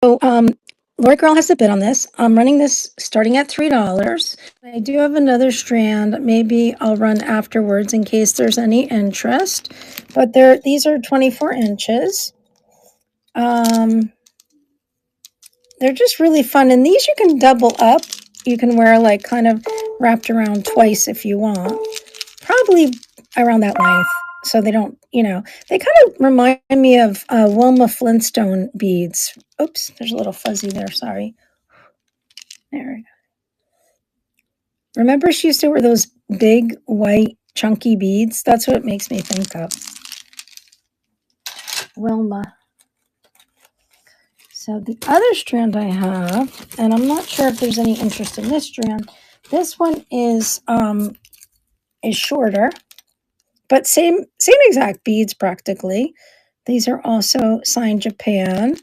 So, Lori Girl has a bid on this. I'm running this starting at $3. I do have another strand. Maybe I'll run afterwards in case there's any interest. But these are 24 inches. They're just really fun. And these you can double up. You can wear like kind of wrapped around twice if you want. Probably around that length. So they don't, they kind of remind me of Wilma Flintstone beads. Oops, there's a little fuzzy there. Sorry. There we go. Remember she used to wear those big, white, chunky beads? That's what it makes me think of. Wilma. So the other strand I have, and I'm not sure if there's any interest in this strand. This one is shorter, but same exact beads practically. These are also signed Japan,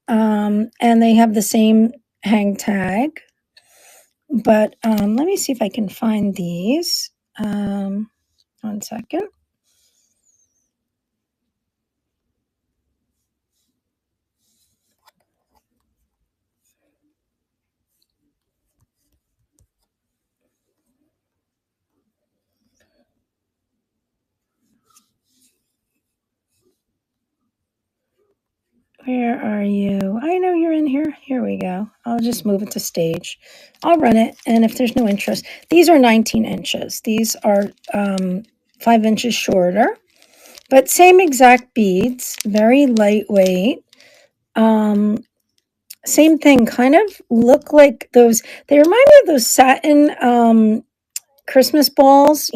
and they have the same hang tag. But let me see if I can find these. 1 second. Where are you? I know you're in here. Here we go. I'll just move it to stage. I'll run it, and if there's no interest, these are 19 inches. These are 5 inches shorter, but same exact beads, very lightweight. Same thing, kind of look like those. They remind me of those satin Christmas balls,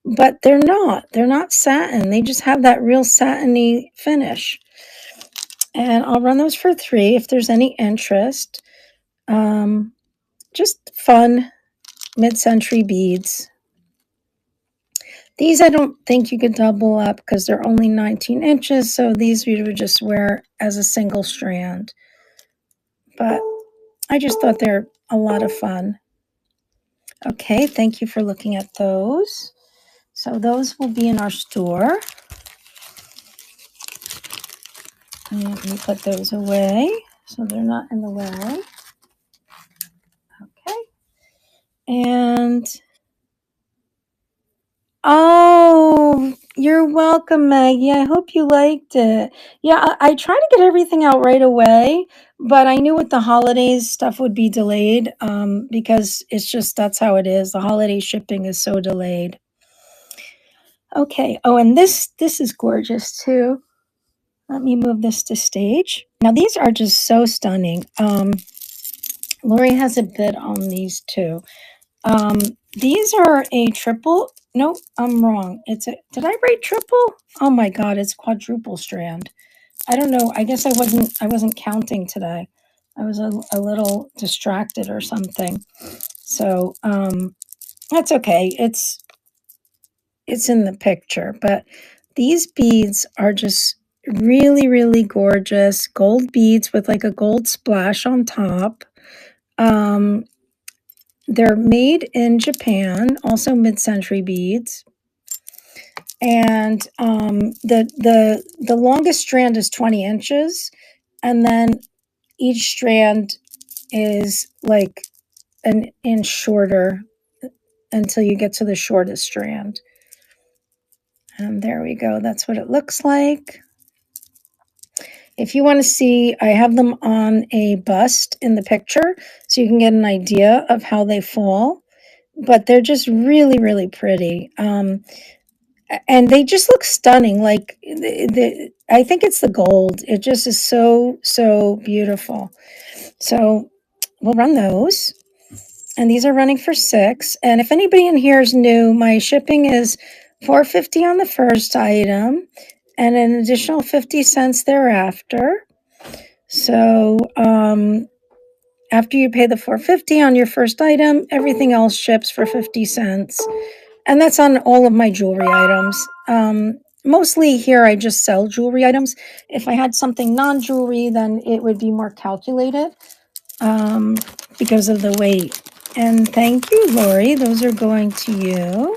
but they're not. They're not satin. They just have that real satiny finish. And I'll run those for $3 if there's any interest. Just fun mid-century beads. These I don't think you could double up because they're only 19 inches. So these you would just wear as a single strand. But I just thought they're a lot of fun. Okay, thank you for looking at those. So those will be in our store. And let me put those away so they're not in the way. Okay. And, oh, you're welcome, Maggie. I hope you liked it. Yeah, I tried to get everything out right away, but I knew with the holidays stuff would be delayed because that's how it is. The holiday shipping is so delayed. Okay. Oh, and this is gorgeous too. Let me move this to stage. Now these are just so stunning. Lori has a bid on these too. These are a triple. Nope, I'm wrong. Did I write triple? Oh my God, it's quadruple strand. I don't know. I guess I wasn't counting today. I was a little distracted or something. So, that's okay. It's in the picture, but these beads are just really, really gorgeous. Gold beads with like a gold splash on top. They're made in Japan, also mid-century beads. And the longest strand is 20 inches, and then each strand is like an inch shorter until you get to the shortest strand. And there we go. That's what it looks like. If you want to see, I have them on a bust in the picture so you can get an idea of how they fall. But they're just really, really pretty. And they just look stunning. Like, I think it's the gold. It just is so, so beautiful. So we'll run those. And these are running for $6. And if anybody in here is new, my shipping is $4.50 on the first item and an additional 50 cents thereafter. So after you pay the $4.50 on your first item, everything else ships for 50 cents. And that's on all of my jewelry items. Mostly here I just sell jewelry items. If I had something non-jewelry, then it would be more calculated because of the weight. And thank you, Lori. Those are going to you.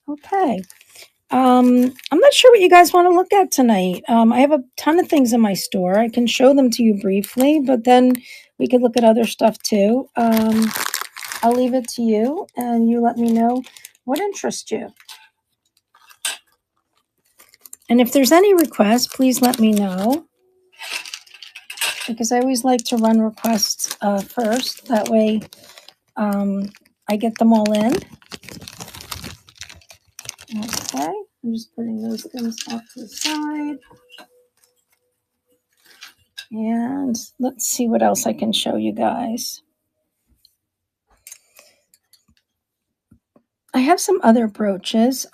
Okay. I'm not sure what you guys want to look at tonight. I have a ton of things in my store. I can show them to you briefly, but then we could look at other stuff too. I'll leave it to you, and you let me know what interests you. And if there's any requests, please let me know, because I always like to run requests first. That way I get them all in. Okay, I'm just putting those things off to the side. And let's see what else I can show you guys. I have some other brooches.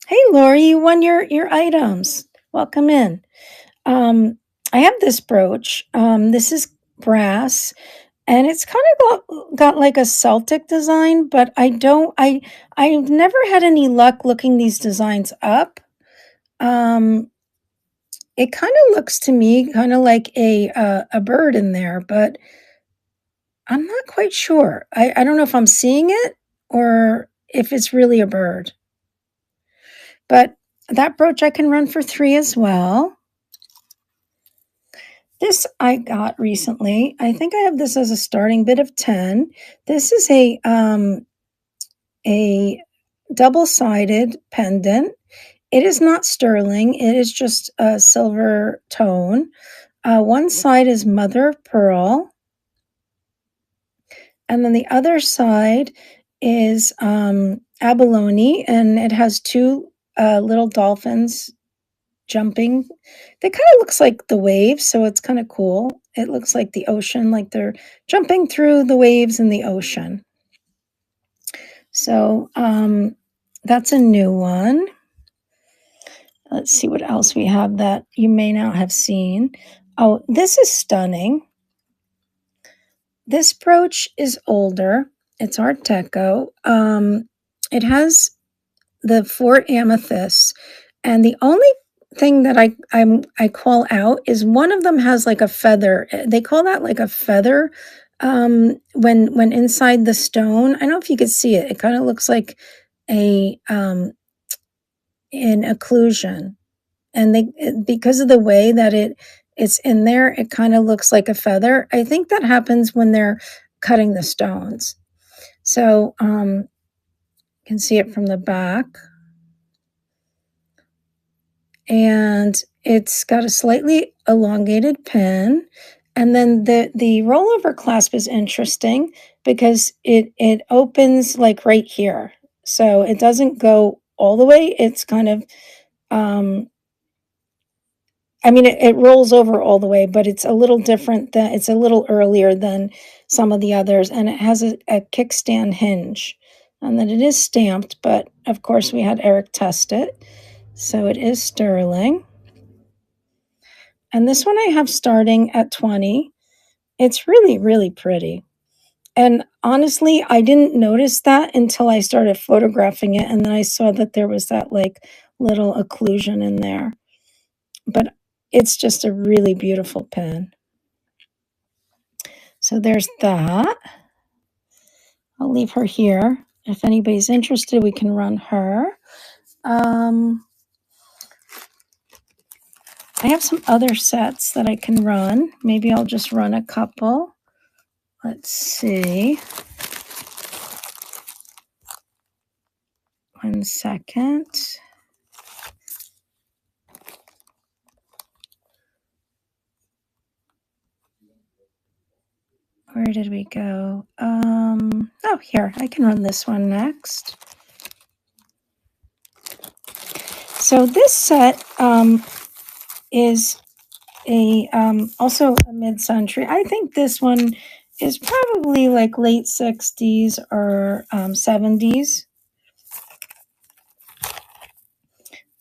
Hey, Lori, you won your items. Welcome in. I have this brooch. This is brass, and it's kind of got like a Celtic design, but I've never had any luck looking these designs up. It kind of looks to me kind of like a bird in there, but I'm not quite sure. I don't know if I'm seeing it or if it's really a bird. But that brooch I can run for 3 as well. This I got recently. I think I have this as a starting bid of 10. This is a double-sided pendant. It is not sterling. It is just a silver tone. One side is mother of pearl, and then the other side is abalone, and it has 2 little dolphins jumping. They kind of looks like the waves, so it's kind of cool. It looks like the ocean, like they're jumping through the waves in the ocean. So that's a new one. Let's see what else we have that you may not have seen. Oh, this is stunning. This brooch is older. It's Art Deco. It has the 4 amethysts, and the only thing that I call out is one of them has like a feather. They call that like a feather when inside the stone. I don't know if you could see it. It kind of looks like a an occlusion, and because of the way that it's in there, it kind of looks like a feather. I think that happens when they're cutting the stones. So you can see it from the back. And it's got a slightly elongated pin. And then the rollover clasp is interesting because it opens like right here. So it doesn't go all the way. It's kind of, it rolls over all the way, but it's a little different it's a little earlier than some of the others. And it has a kickstand hinge. And then it is stamped, but of course we had Eric test it. So it is sterling. And this one I have starting at 20. It's really, really pretty. And honestly, I didn't notice that until I started photographing it. And then I saw that there was that like little occlusion in there. But it's just a really beautiful pen. So there's that. I'll leave her here. If anybody's interested, we can run her. I have some other sets that I can run. Maybe I'll just run a couple. Let's see. 1 second. Where did we go? Oh, here, I can run this one next. So this set is also a mid-century. I think this one is probably like late 60s or 70s.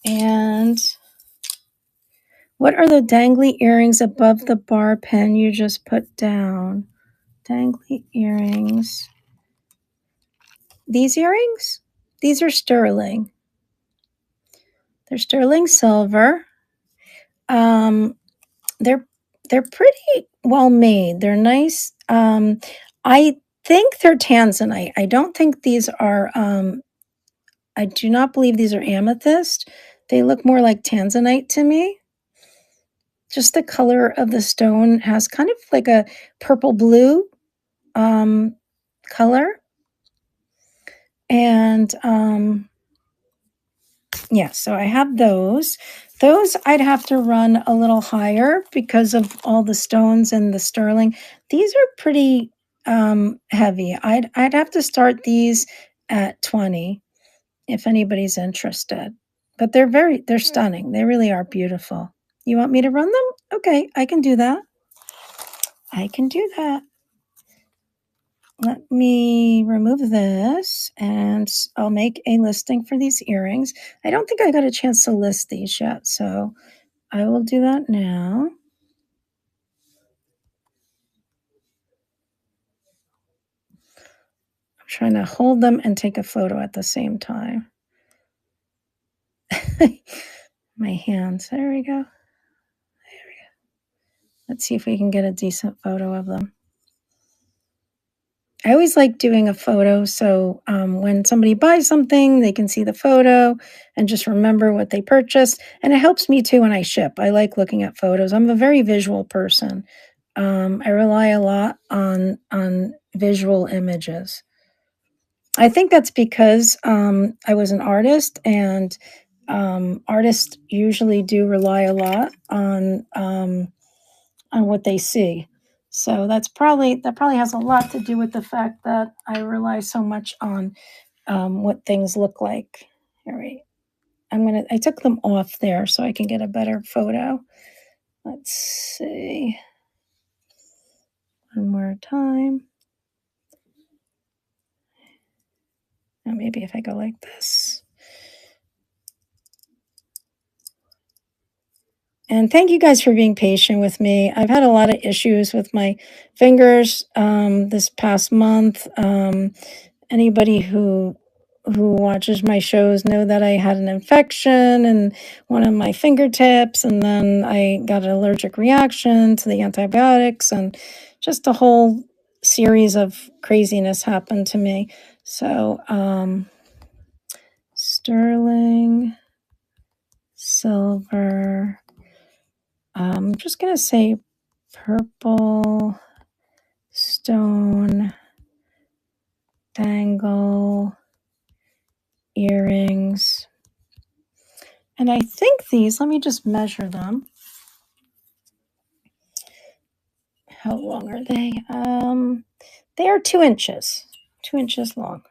And what are the dangly earrings above the bar pen you just put down? Dangly earrings. These earrings? These are sterling. They're sterling silver. They're pretty well made. They're nice. I think they're tanzanite. I don't think these are I do not believe these are amethyst. They look more like tanzanite to me. Just the color of the stone has kind of like a purple blue color. And yeah, so I have those. Those I'd have to run a little higher because of all the stones and the sterling. These are pretty heavy. I'd have to start these at 20 if anybody's interested. But they're stunning. They really are beautiful. You want me to run them? Okay, I can do that. I can do that. Let me remove this and I'll make a listing for these earrings. I don't think I got a chance to list these yet, so I will do that now. I'm trying to hold them and take a photo at the same time. My hands. There we go. Let's see if we can get a decent photo of them. I always like doing a photo so when somebody buys something, they can see the photo and just remember what they purchased. And it helps me too when I ship. I like looking at photos. I'm a very visual person. I rely a lot on visual images. I think that's because I was an artist, and artists usually do rely a lot on what they see. So that probably has a lot to do with the fact that I rely so much on what things look like. All right, I took them off there so I can get a better photo. Let's see. One more time. Now maybe if I go like this. And thank you guys for being patient with me. I've had a lot of issues with my fingers this past month. Anybody who watches my shows know that I had an infection in one of my fingertips, and then I got an allergic reaction to the antibiotics, and just a whole series of craziness happened to me. So sterling, silver, I'm just going to say purple, stone, dangle, earrings. And I think these, let me just measure them. How long are they? They are 2 inches, 2 inches long.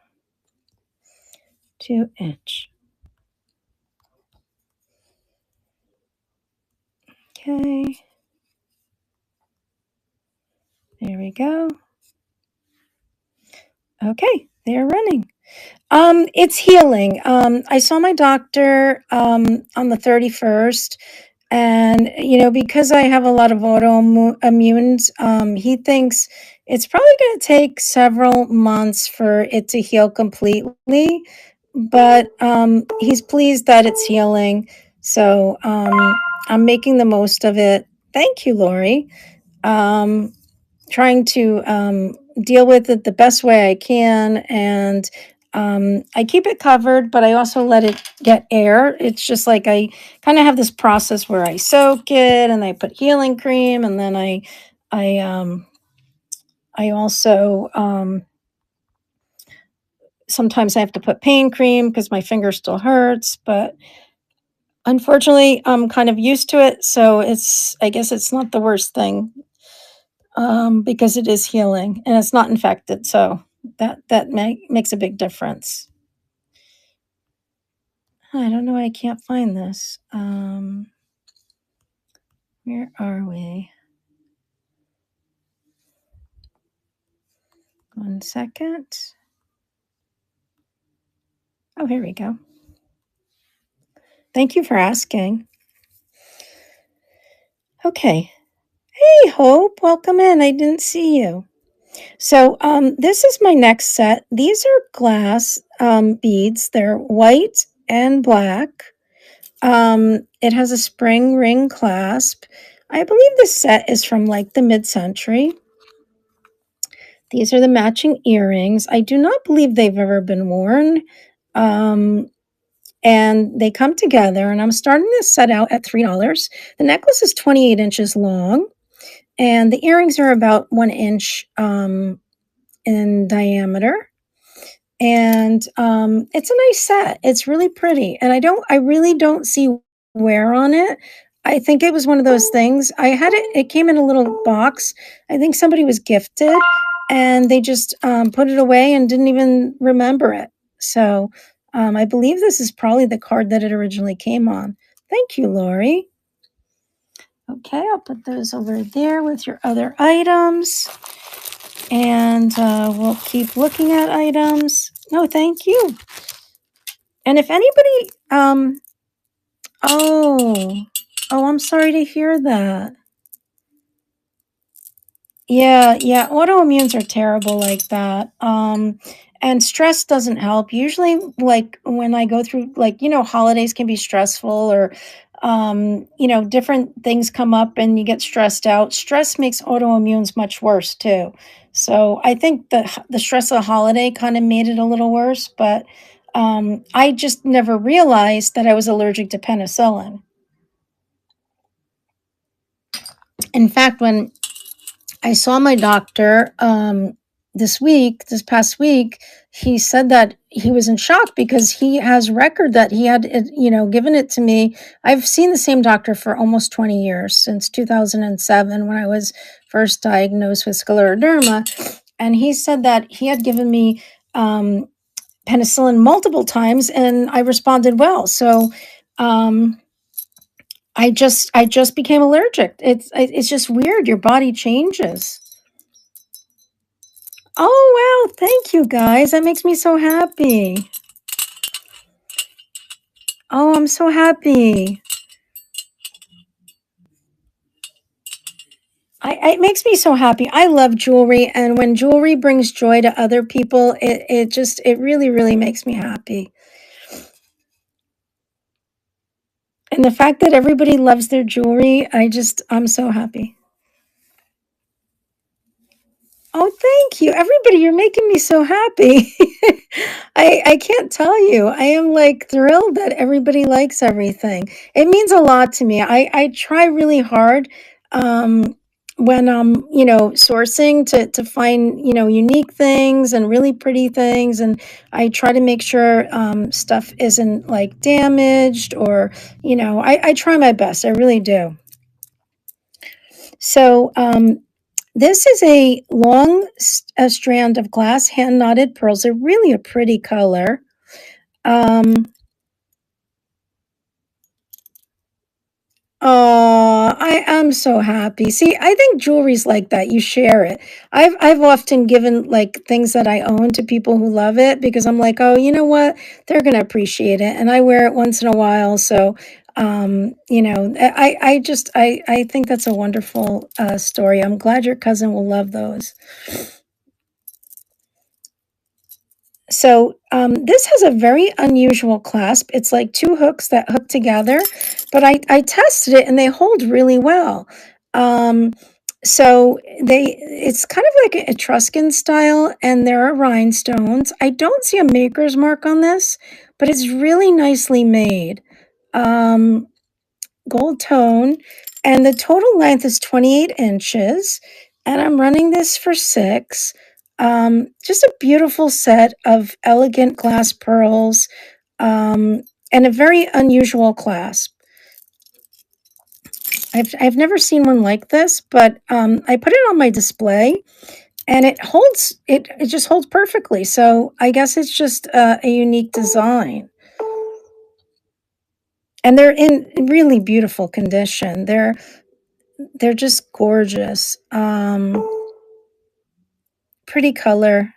2 inch. Okay. There we go. Okay, they're running. It's healing. I saw my doctor on the 31st, and because I have a lot of autoimmunes, he thinks it's probably going to take several months for it to heal completely, but he's pleased that it's healing. So I'm making the most of it. Thank you, Lori. Trying to deal with it the best way I can, and I keep it covered, but I also let it get air. It's just like I kind of have this process where I soak it and I put healing cream, and then I also sometimes I have to put pain cream because my finger still hurts, but unfortunately I'm kind of used to it, so I guess it's not the worst thing. Because it is healing and it's not infected, so that makes a big difference. I don't know why I can't find this. Where are we? 1 second. Oh, here we go. Thank you for asking. Okay. Hey, Hope, welcome in. I didn't see you. So this is my next set. These are glass beads. They're white and black. It has a spring ring clasp. I believe this set is from like the mid-century. These are the matching earrings. I do not believe they've ever been worn. Um, and they come together, and I'm starting this set out at $3. The necklace is 28 inches long, and the earrings are about 1 inch in diameter. And it's a nice set. It's really pretty, and I really don't see wear on it. I think it was one of those things. I had it. It came in a little box. I think somebody was gifted, and they just put it away and didn't even remember it. So I believe this is probably the card that it originally came on. Thank you, Lori. Okay, I'll put those over there with your other items. And we'll keep looking at items. No, thank you. And if anybody, oh, I'm sorry to hear that. Yeah, autoimmunes are terrible like that. And stress doesn't help. Usually, like when I go through, like, holidays can be stressful, or, different things come up and you get stressed out. Stress makes autoimmunes much worse too. So I think the stress of the holiday kind of made it a little worse, but I just never realized that I was allergic to penicillin. In fact, when I saw my doctor this past week. He said that he was in shock because he has record that he had, given it to me. I've seen the same doctor for almost 20 years, since 2007 when I was first diagnosed with scleroderma. And he said that he had given me penicillin multiple times and I responded well. So, I just became allergic. It's just weird. Your body changes. Oh, wow. Thank you, guys. That makes me so happy. Oh, I'm so happy. It makes me so happy. I love jewelry. And when jewelry brings joy to other people, it really, really makes me happy. And the fact that everybody loves their jewelry, I'm so happy. Oh, thank you. Everybody, you're making me so happy. I can't tell you. I am like thrilled that everybody likes everything. It means a lot to me. I try really hard when I'm, sourcing to find, unique things and really pretty things. And I try to make sure stuff isn't like damaged, or, I try my best. I really do. So, this is a long strand of glass hand knotted pearls. They're really a pretty color. Um, oh, I am so happy. See, I think jewelry's like that. You share it. I've often given like things that I own to people who love it because I'm like, oh, you know what? They're gonna appreciate it, and I wear it once in a while. So, I think that's a wonderful story. I'm glad your cousin will love those. So this has a very unusual clasp. It's like two hooks that hook together, but I tested it and they hold really well. Um, so it's kind of like Etruscan style, and there are rhinestones. I don't see a maker's mark on this, but it's really nicely made. Um, Gold tone, and the total length is 28 inches, and I'm running this for 6. Just a beautiful set of elegant glass pearls, and a very unusual clasp. I've never seen one like this, but I put it on my display, and it just holds perfectly. So I guess it's just a unique design. And they're in really beautiful condition. They're just gorgeous. Pretty color.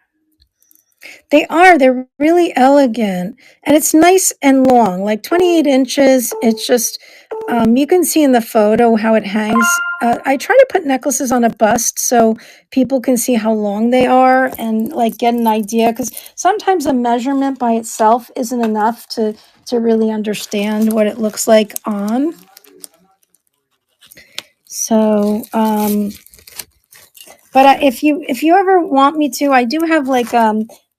They are. They're really elegant. And it's nice and long, like 28 inches. It's just, you can see in the photo how it hangs. I try to put necklaces on a bust so people can see how long they are and like get an idea. Because sometimes a measurement by itself isn't enough to really understand what it looks like on. So, but if you ever want me to, I do have like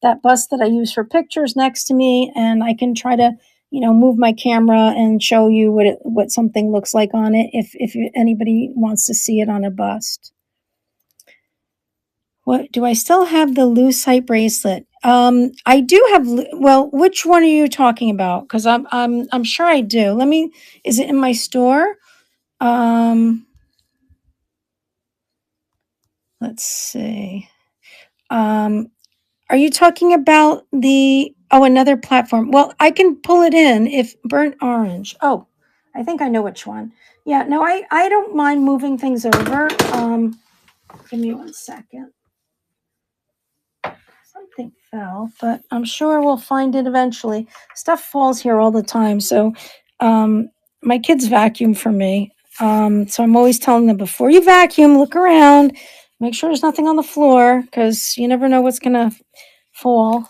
that bust that I use for pictures next to me, and I can try to, move my camera and show you what something looks like on it if anybody wants to see it on a bust. What do I still have the lucite bracelet? I do have. Well, which one are you talking about? Because I'm sure I do. Let me. Is it in my store? Um, let's see. Um, are you talking about another platform? Well, I can pull it in if burnt orange. Oh, I think I know which one. Yeah, no, I don't mind moving things over. Give me 1 second. Something fell, but I'm sure we'll find it eventually. Stuff falls here all the time. So, my kids vacuum for me. So I'm always telling them, before you vacuum, look around, make sure there's nothing on the floor, because you never know what's going to fall.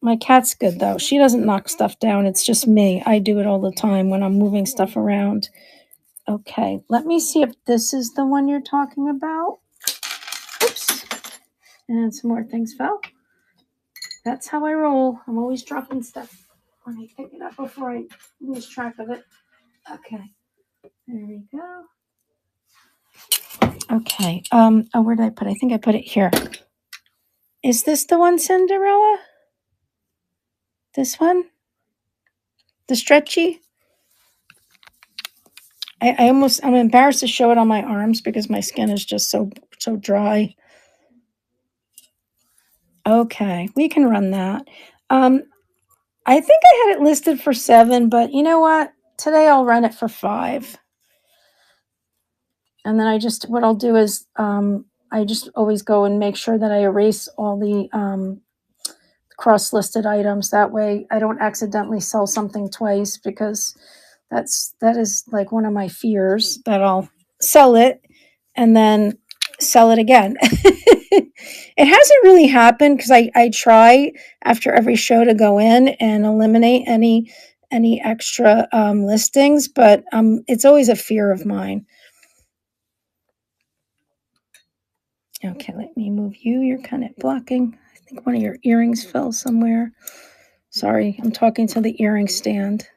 My cat's good though. She doesn't knock stuff down. It's just me. I do it all the time when I'm moving stuff around. Okay, let me see if this is the one you're talking about. Oops. And some more things fell. That's how I roll. I'm always dropping stuff when I pick it up before I lose track of it. Okay, there we go. Okay. Oh, where did I put it? I think I put it here. Is this the one, Cinderella? This one? The stretchy? I'm embarrassed to show it on my arms because my skin is just so dry. Okay, we can run that. I think I had it listed for 7, but you know what? Today I'll run it for 5. And then what I'll do is, I just always go and make sure that I erase all the cross-listed items. That way I don't accidentally sell something twice, because that is like one of my fears, that I'll sell it and then sell it again. It hasn't really happened, because I try after every show to go in and eliminate any extra listings, but it's always a fear of mine. Okay, let me move you. You're kind of blocking. I think one of your earrings fell somewhere. Sorry, I'm talking to the earring stand.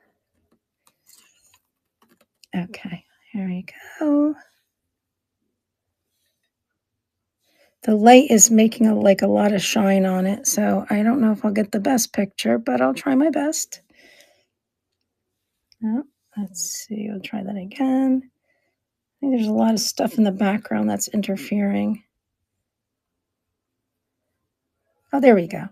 Okay, here we go. The light is making a lot of shine on it, so I don't know if I'll get the best picture, but I'll try my best. Oh, let's see. I'll try that again. I think there's a lot of stuff in the background that's interfering. Oh, there we go.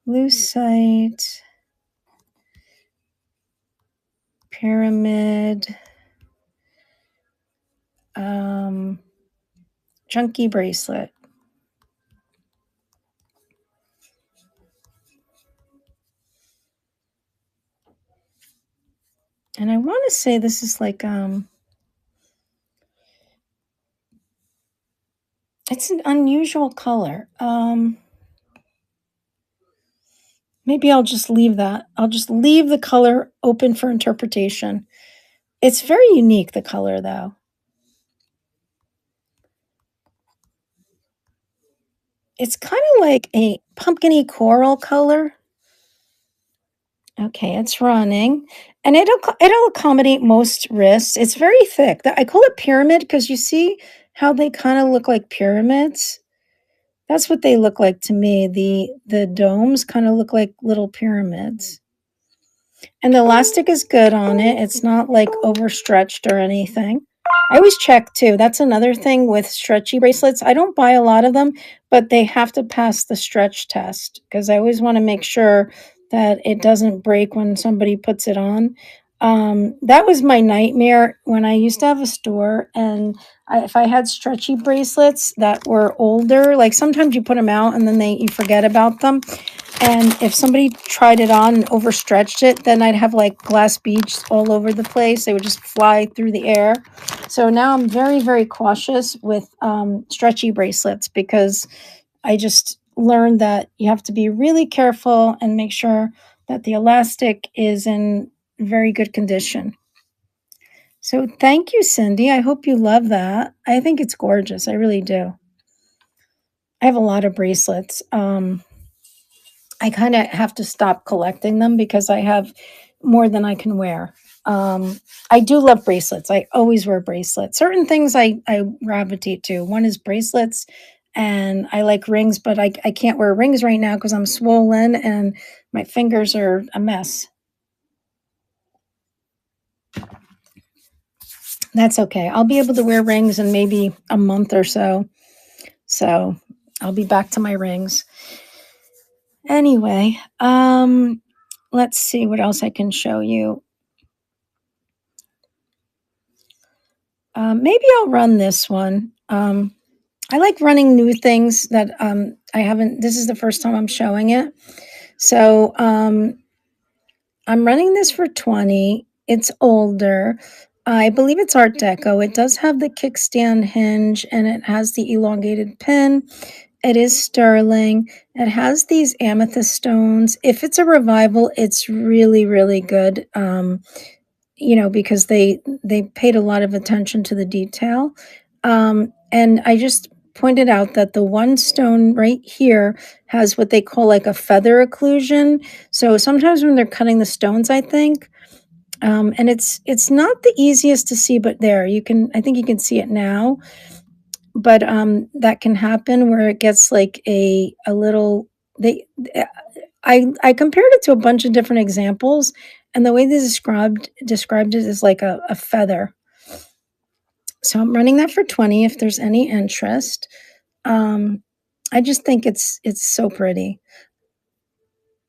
Lucite, pyramid, chunky bracelet. And I want to say this is like, it's an unusual color. Maybe I'll just leave that. I'll just leave the color open for interpretation. It's very unique, the color, though. It's kind of like a pumpkin-y coral color. Okay, it's running, and it'll accommodate most wrists. It's very thick. I call it pyramid because you see how they kind of look like pyramids. That's what they look like to me. The domes kind of look like little pyramids. And the elastic is good on it. It's not like overstretched or anything. I always check too. That's another thing with stretchy bracelets. I don't buy a lot of them, but they have to pass the stretch test, because I always want to make sure that it doesn't break when somebody puts it on. That was my nightmare when I used to have a store, and if I had stretchy bracelets that were older, like sometimes you put them out and then you forget about them. And if somebody tried it on and overstretched it, then I'd have like glass beads all over the place. They would just fly through the air. So now I'm very, very cautious with stretchy bracelets, because I just learned that you have to be really careful and make sure that the elastic is in very good condition. So thank you, Cindy. I hope you love that. I think it's gorgeous. I really do. I have a lot of bracelets. I kind of have to stop collecting them because I have more than I can wear. I do love bracelets. I always wear bracelets. Certain things I gravitate to. One is bracelets, and I like rings, but I can't wear rings right now because I'm swollen and my fingers are a mess. That's okay. I'll be able to wear rings in maybe a month or so. So I'll be back to my rings. Anyway, let's see what else I can show you. Maybe I'll run this one. I like running new things that I haven't. This is the first time I'm showing it. So I'm running this for 20. It's older. I believe it's Art Deco. It does have the kickstand hinge and it has the elongated pin. It is sterling. It has these amethyst stones. If it's a revival, it's really, really good. Because they paid a lot of attention to the detail. And I just pointed out that the one stone right here has what they call like a feather occlusion. So sometimes when they're cutting the stones, I think, and it's not the easiest to see, but there I think you can see it now. But that can happen where it gets like a little they. I compared it to a bunch of different examples, and the way they described it is like a feather. So I'm running that for 20 if there's any interest. Um, I just think it's so pretty.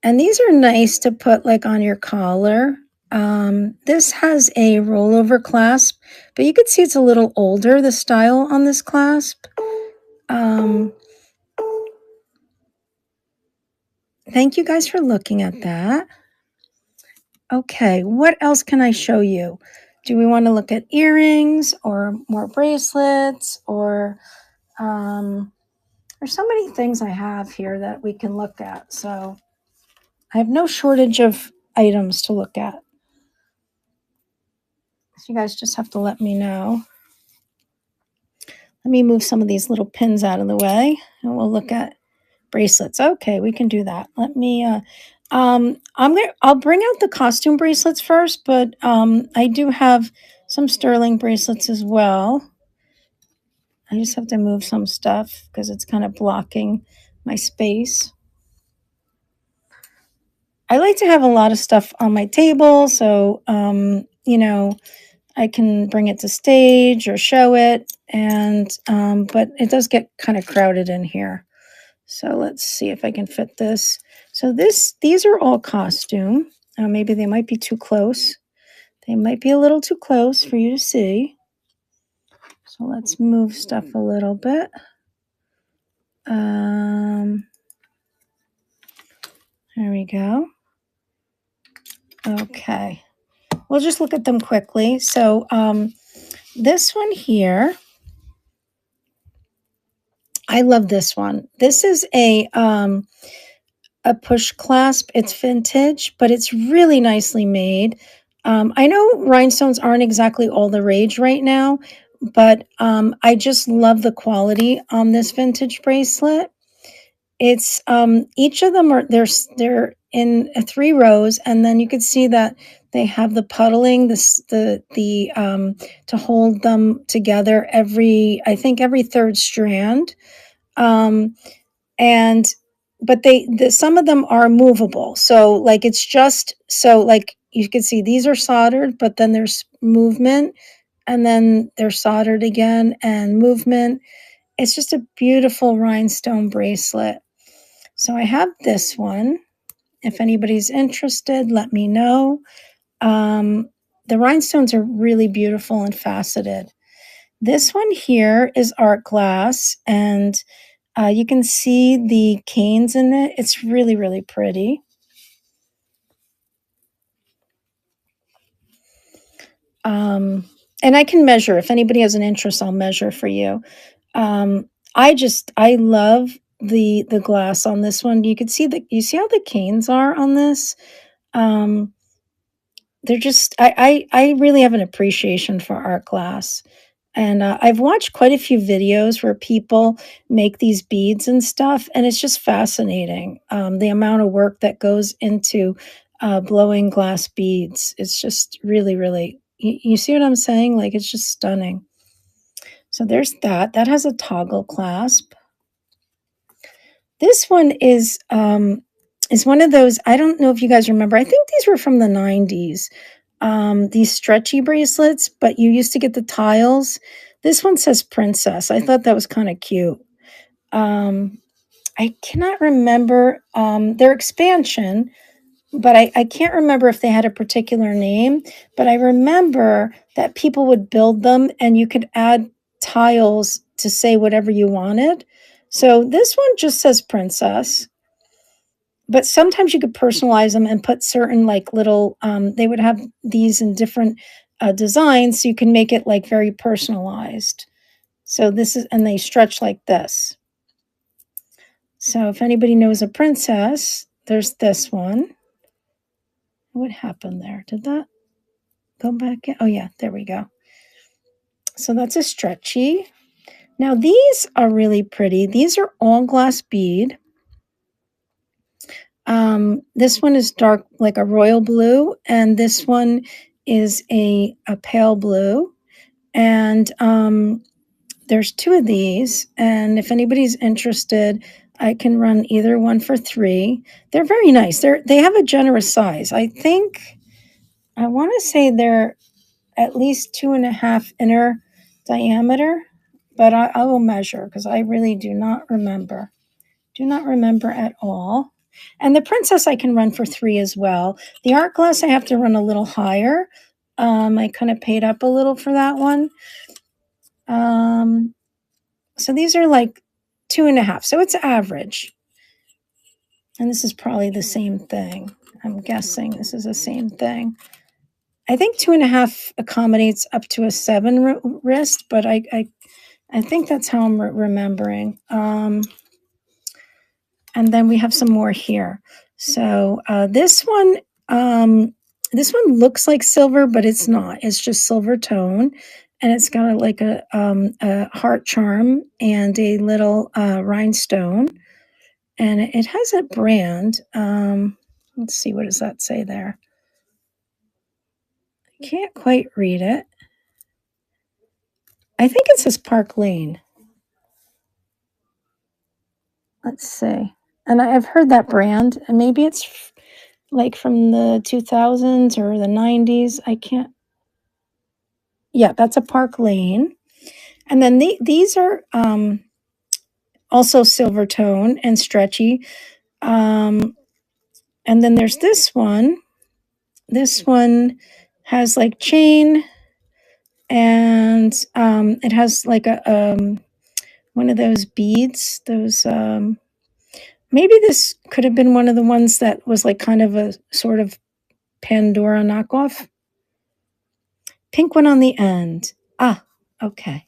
And these are nice to put like on your collar. This has a rollover clasp, but you can see it's a little older, the style on this clasp. Um, Thank you guys for looking at that. Okay, what else can I show you? Do we want to look at earrings or more bracelets or there's so many things I have here that we can look at. So I have no shortage of items to look at. So you guys just have to let me know. Let me move some of these little pins out of the way and we'll look at bracelets. Okay, we can do that. Let me I'll bring out the costume bracelets first, but I do have some sterling bracelets as well. I just have to move some stuff because it's kind of blocking my space. I like to have a lot of stuff on my table, so I can bring it to stage or show it, and but it does get kind of crowded in here. So let's see if I can fit this. So these are all costume. Maybe they might be too close. They might be a little too close for you to see. So let's move stuff a little bit. There we go. Okay. We'll just look at them quickly. So this one here, I love this one. This is a push clasp. It's vintage, but it's really nicely made. I know rhinestones aren't exactly all the rage right now, but I just love the quality on this vintage bracelet. It's each of them they're in 3 rows, and then you can see that they have the puddling, the to hold them together I think every third strand. Um, and but some of them are movable, so like it's just so like you can see these are soldered, but then there's movement and then they're soldered again and movement. It's just a beautiful rhinestone bracelet. So I have this one. If anybody's interested, let me know. The rhinestones are really beautiful and faceted. This one here is art glass, and you can see the canes in it. It's really, really pretty. And I can measure. If anybody has an interest, I'll measure for you. I love the glass on this one. You see how the canes are on this. Um, they're just I really have an appreciation for art glass. And I've watched quite a few videos where people make these beads and stuff, and it's just fascinating. The amount of work that goes into blowing glass beads. It's just really, really, you see what I'm saying? Like, it's just stunning. So there's that. That has a toggle clasp. This one is one of those, I don't know if you guys remember, I think these were from the 90s. These stretchy bracelets, but you used to get the tiles. This one says princess. I thought that was kind of cute. Um, I cannot remember their expansion, but I can't remember if they had a particular name. But I remember that people would build them and you could add tiles to say whatever you wanted. So this one just says princess, but sometimes you could personalize them and put certain like little they would have these in different designs, so you can make it like very personalized. So this is, and they stretch like this. So if anybody knows a princess, there's this one. What happened there? Did that go back in? Oh yeah, there we go. So that's a stretchy. Now these are really pretty. These are all glass bead. This one is dark, like a royal blue, and this one is a pale blue. And there's two of these. And if anybody's interested, I can run either one for $3. They're very nice. They have a generous size. I think I want to say they're at least 2.5 inner diameter, but I will measure because I really do not remember. Do not remember at all. And the princess I can run for $3 as well. The art glass I have to run a little higher. I kind of paid up a little for that one. So these are like 2.5. So it's average. And this is probably the same thing. I'm guessing this is the same thing. I think 2.5 accommodates up to a 7 wrist, but I think that's how I'm remembering. And then we have some more here. So this one looks like silver, but it's not. It's just silver tone, and it's got like a heart charm and a little rhinestone, and it has a brand. Let's see, what does that say there? I can't quite read it. I think it says Park Lane. Let's see. And I've heard that brand, and maybe it's like from the 2000s or the 90s. I can't. Yeah, that's a Park Lane. And then these are also silver tone and stretchy. And then there's this one. This one has like chain, and it has like a one of those beads. Those maybe this could have been one of the ones that was like kind of a sort of Pandora knockoff. Pink one on the end. Ah, okay.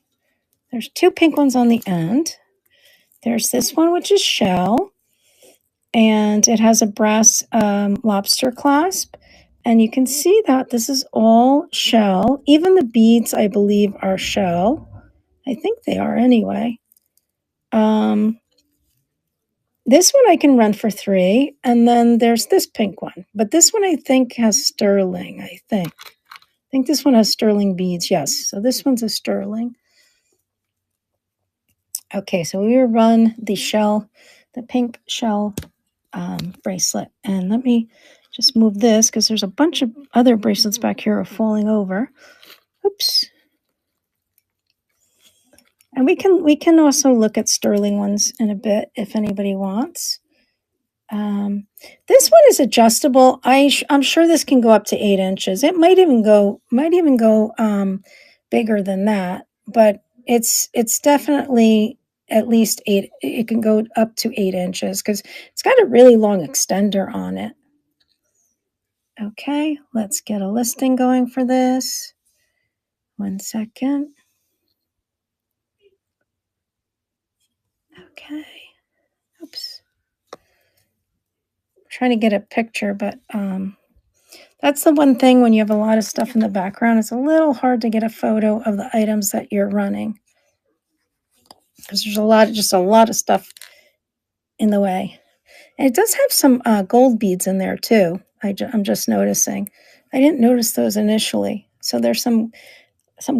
There's 2 pink ones on the end. There's this one, which is shell, and it has a brass lobster clasp. And you can see that this is all shell. Even the beads, I believe, are shell. I think they are anyway. This one I can run for $3. And then there's this pink one. But this one I think has sterling, I think. I think this one has sterling beads, yes. So this one's a sterling. Okay, so we will run the shell, the pink shell bracelet. And let me just move this because there's a bunch of other bracelets back here are falling over. Oops. And we can also look at sterling ones in a bit if anybody wants. This one is adjustable. I'm sure this can go up to 8 inches. It might even go bigger than that, but it's definitely at least 8. It can go up to 8 inches because it's got a really long extender on it. Okay, let's get a listing going for this. 1 second. Okay. Oops. I'm trying to get a picture, but That's the one thing when you have a lot of stuff in the background, it's a little hard to get a photo of the items that you're running because there's just a lot of stuff in the way. And it does have some gold beads in there too. I'm just noticing. I didn't notice those initially. So there's some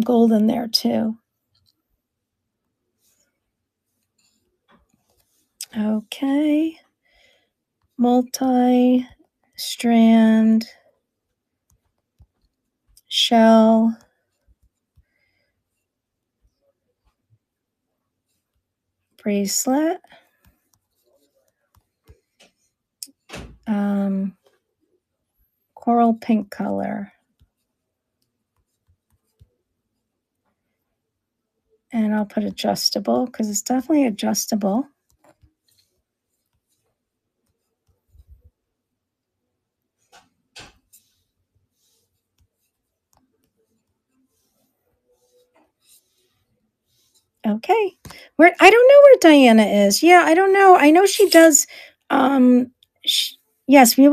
gold in there too. Okay. Multi-strand shell. Bracelet. Coral pink color. And I'll put adjustable because it's definitely adjustable. Okay. I don't know where Diana is. Yeah, I don't know. I know she does. Um, yes, we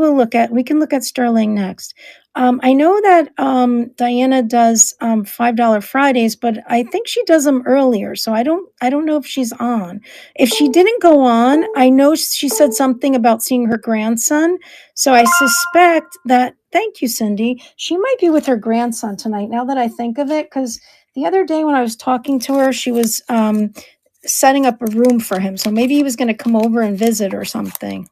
can look at Sterling next. I know that Diana does $5 Fridays, but I think she does them earlier. So I don't know if she's on. If she didn't go on, I know she said something about seeing her grandson. So I suspect that, thank you, Cindy, she might be with her grandson tonight, now that I think of it, because the other day when I was talking to her, she was setting up a room for him. So maybe he was going to come over and visit or something.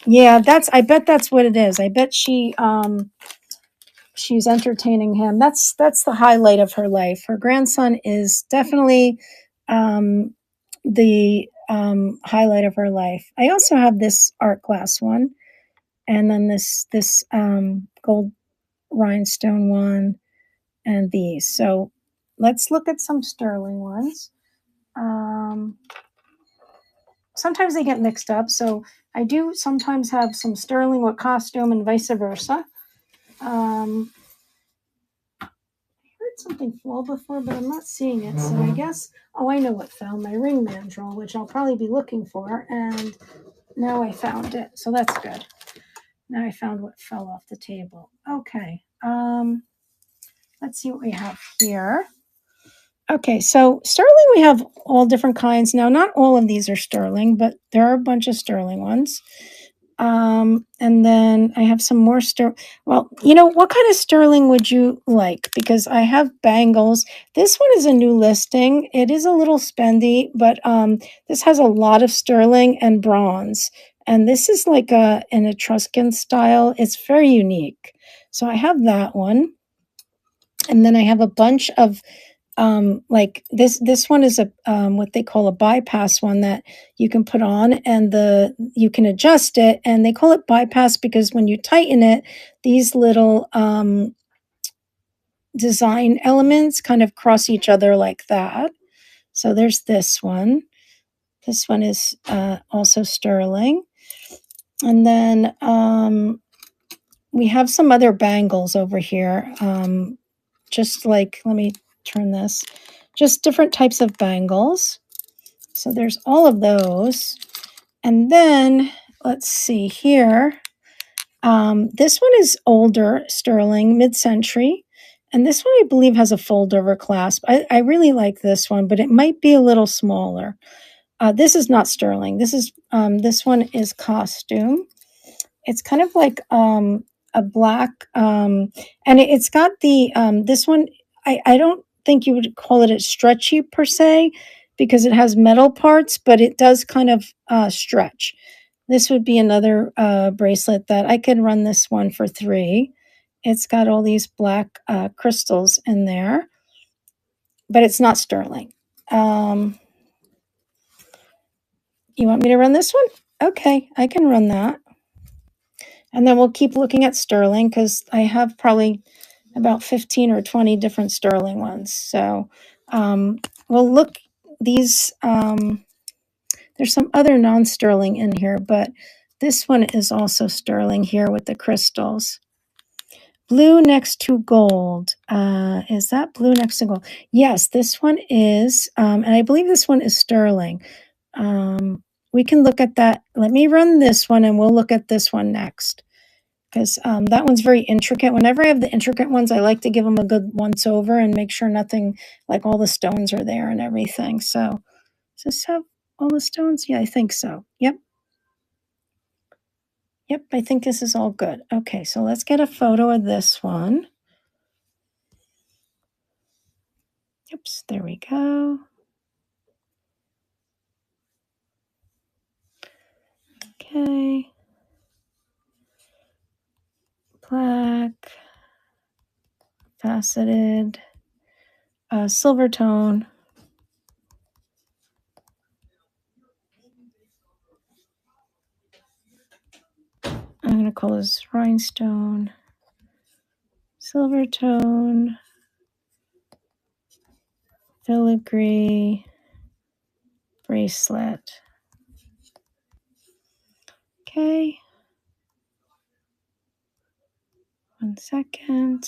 Yeah, I bet that's what it is. I bet she's entertaining him. That's the highlight of her life. Her grandson is definitely the highlight of her life. I also have this art glass one, and then this gold rhinestone one, and these. So let's look at some sterling ones. Sometimes they get mixed up, so I do sometimes have some sterling with costume and vice versa. I heard something fall before, but I'm not seeing it, so I guess, I know what fell, my ring mandrel, which I'll probably be looking for, and now I found it, so that's good. Now I found what fell off the table. Okay, let's see what we have here. Okay, so sterling, we have all different kinds. Now, not all of these are sterling, but there are a bunch of sterling ones. And then I have some more well, what kind of sterling would you like? Because I have bangles. This one is a new listing. It is a little spendy, but this has a lot of sterling and bronze. And this is like an Etruscan style. It's very unique. So I have that one. And then I have a bunch of like this one is a what they call a bypass one that you can put on, and you can adjust it, and they call it bypass because when you tighten it, these little design elements kind of cross each other like that. So there's this one. This one is also sterling. And then we have some other bangles over here. Just like, let me turn this, just different types of bangles. So there's all of those. And then let's see here. This one is older, sterling, mid-century. And this one, I believe, has a fold-over clasp. I really like this one, but it might be a little smaller. This is not sterling. This one is costume. It's kind of like a black, and it's got the, this one, I don't think you would call it a stretchy per se, because it has metal parts, but it does kind of stretch. This would be another bracelet that I could run this one for $3. It's got all these black crystals in there, but it's not sterling. You want me to run this one? Okay, I can run that. And then we'll keep looking at sterling because I have probably about 15 or 20 different sterling ones. So we'll look these. There's some other non-sterling in here, but this one is also sterling here with the crystals. Blue next to gold. Is that blue next to gold? Yes, this one is, and I believe this one is sterling. We can look at that. Let me run this one and we'll look at this one next. because that one's very intricate. Whenever I have the intricate ones, I like to give them a good once over and make sure nothing, like all the stones are there and everything. So does this have all the stones? Yeah, I think so. Yep. Yep, I think this is all good. Okay, so let's get a photo of this one. Oops, there we go. Okay. Black, faceted, silver tone. I'm going to call this rhinestone, silver tone, filigree, bracelet. Okay. 1 second.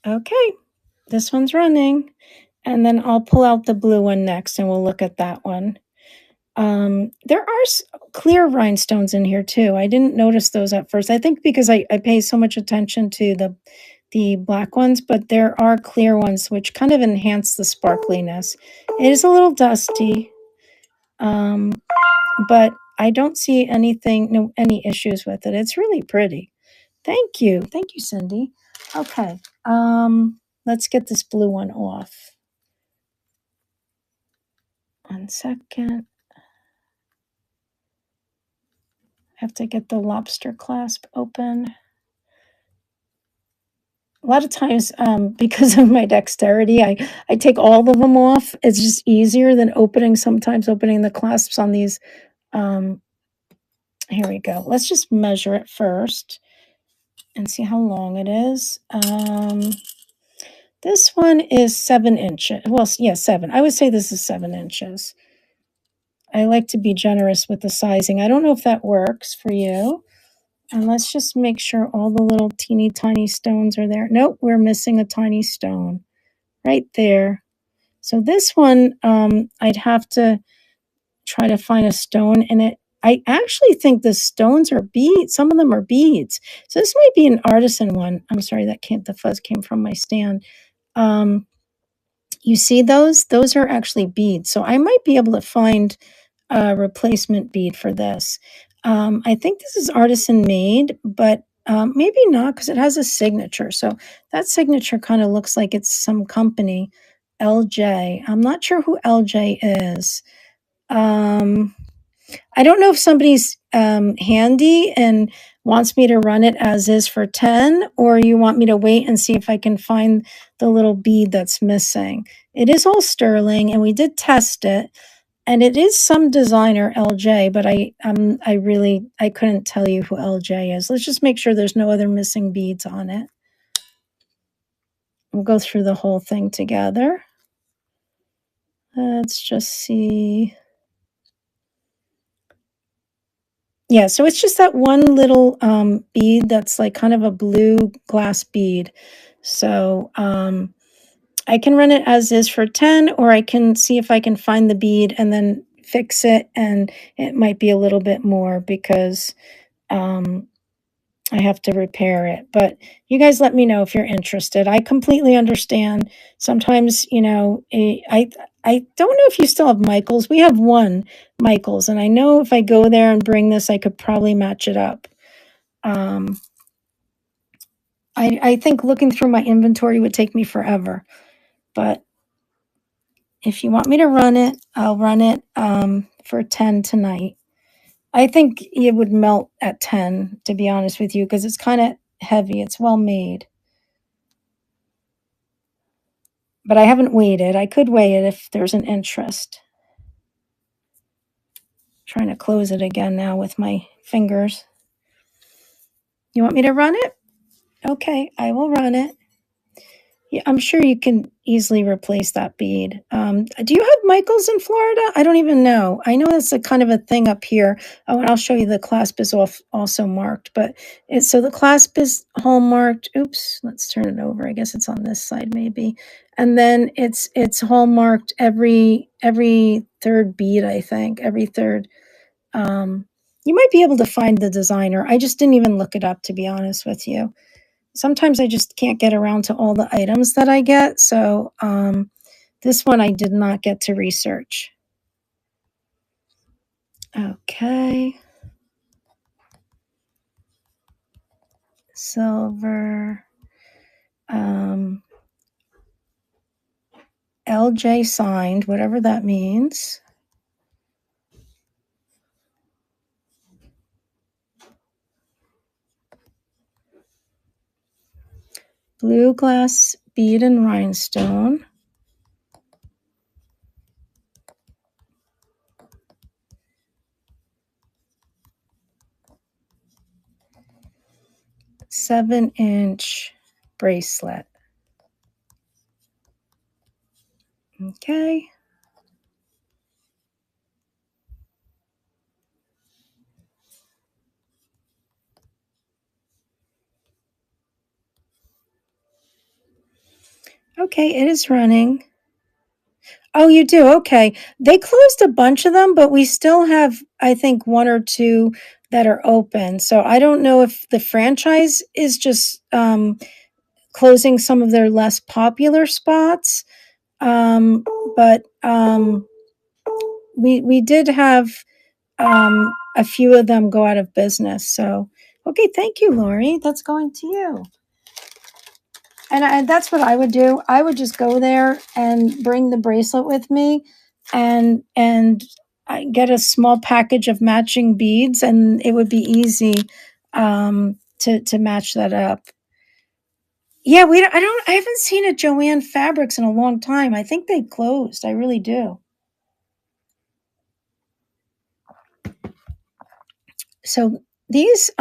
Okay, this one's running. And then I'll pull out the blue one next and we'll look at that one. There are clear rhinestones in here too. I didn't notice those at first. I think because I pay so much attention to the black ones, but there are clear ones which kind of enhance the sparkliness. It is a little dusty, but I don't see any issues with it. It's really pretty. Thank you, Cindy. Okay, let's get this blue one off. 1 second. Have to get the lobster clasp open. A lot of times, because of my dexterity, I take all of them off. It's just easier than sometimes opening the clasps on these. Here we go. Let's just measure it first and see how long it is. This one is 7 inches. Well, yeah, 7. I would say this is 7 inches. I like to be generous with the sizing. I don't know if that works for you. And let's just make sure all the little teeny tiny stones are there. Nope, we're missing a tiny stone right there. So this one, I'd have to try to find a stone in it. I actually think the stones are beads. Some of them are beads. So this might be an artisan one. I'm sorry, the fuzz came from my stand. You see those? Those are actually beads. So I might be able to find a replacement bead for this. I think this is artisan made, but maybe not because it has a signature. So that signature kind of looks like it's some company, LJ. I'm not sure who LJ is. I don't know if somebody's handy and wants me to run it as is for 10, or you want me to wait and see if I can find the little bead that's missing. It is all sterling, and we did test it, and it is some designer LJ, but I couldn't tell you who LJ is. Let's just make sure there's no other missing beads on it. We'll go through the whole thing together. Let's just see. Yeah, so it's just that one little bead that's like kind of a blue glass bead. So I can run it as is for 10, or I can see if I can find the bead and then fix it, and it might be a little bit more because I have to repair it. But you guys let me know if you're interested. I completely understand. Sometimes, I don't know if you still have Michaels. We have one Michaels, and I know if I go there and bring this, I could probably match it up. I think looking through my inventory would take me forever. But if you want me to run it, I'll run it for 10 tonight. I think it would melt at 10, to be honest with you, because it's kind of heavy. It's well made. But I haven't weighed it. I could weigh it if there's an interest. Trying to close it again now with my fingers. You want me to run it? Okay, I will run it. Yeah, I'm sure you can easily replace that bead. Do you have Michaels in Florida? I don't even know. I know that's a kind of a thing up here. Oh, and I'll show you the clasp is also marked, but it's so the clasp is hallmarked. Oops, let's turn it over. I guess it's on this side maybe. And then it's hallmarked every third bead, I think. Every third. Um, you might be able to find the designer. I just didn't even look it up, to be honest with you. Sometimes I just can't get around to all the items that I get. So this one I did not get to research. Okay. Silver. Um, LJ signed, whatever that means. Blue glass bead and rhinestone. Seven-inch bracelet. Okay. Okay, it is running. Oh, you do? Okay. They closed a bunch of them, but we still have, I think, one or two that are open. So I don't know if the franchise is just closing some of their less popular spots. Um, but we did have a few of them go out of business. So okay, thank you, Lori. That's going to you. And that's what I would do. I would just go there and bring the bracelet with me, and I get a small package of matching beads, and it would be easy to match that up. Yeah, I haven't seen a Joanne Fabrics in a long time. I think they closed. I really do. So these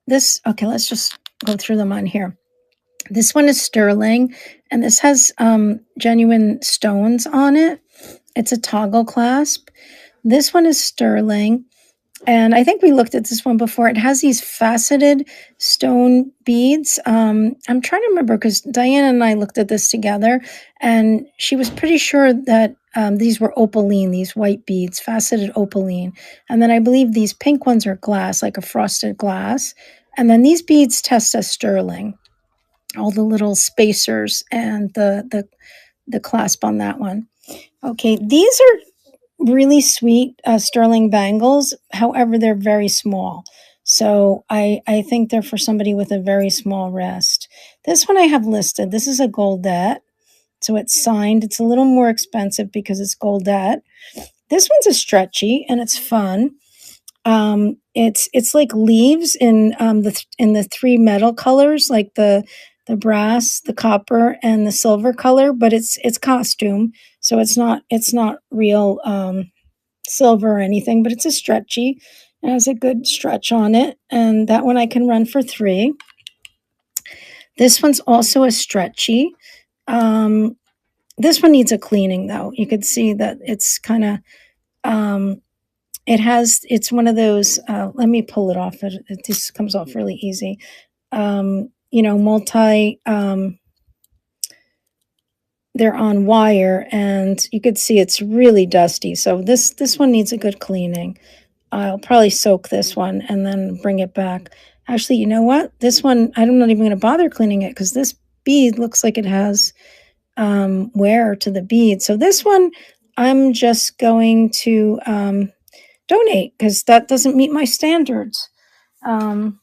this okay, let's just go through them on here. This one is sterling, and this has genuine stones on it. It's a toggle clasp. This one is sterling, and I think we looked at this one before. It has these faceted stone beads. I'm trying to remember because Diana and I looked at this together, and she was pretty sure that these were opaline, these white beads, faceted opaline. And then I believe these pink ones are glass, like a frosted glass. And then these beads test as sterling, all the little spacers and the clasp on that one. Okay, these are really sweet sterling bangles. However, they're very small. So I think they're for somebody with a very small wrist. This one I have listed. This is a goldette. So it's signed. It's a little more expensive because it's goldette. This one's a stretchy and it's fun. It's like leaves in the three metal colors, like the brass, the copper, and the silver color, but it's costume, so it's not real silver or anything, but it's a stretchy. It has a good stretch on it, and that one I can run for 3. This one's also a stretchy. Um, this one needs a cleaning though. You could see that it's kind of um, it's one of those, let me pull it off. It just comes off really easy. Multi, they're on wire and you could see it's really dusty. So this one needs a good cleaning. I'll probably soak this one and then bring it back. Actually, you know what? This one, I'm not even going to bother cleaning it because this bead looks like it has wear to the bead. So this one, I'm just going to donate because that doesn't meet my standards. Um,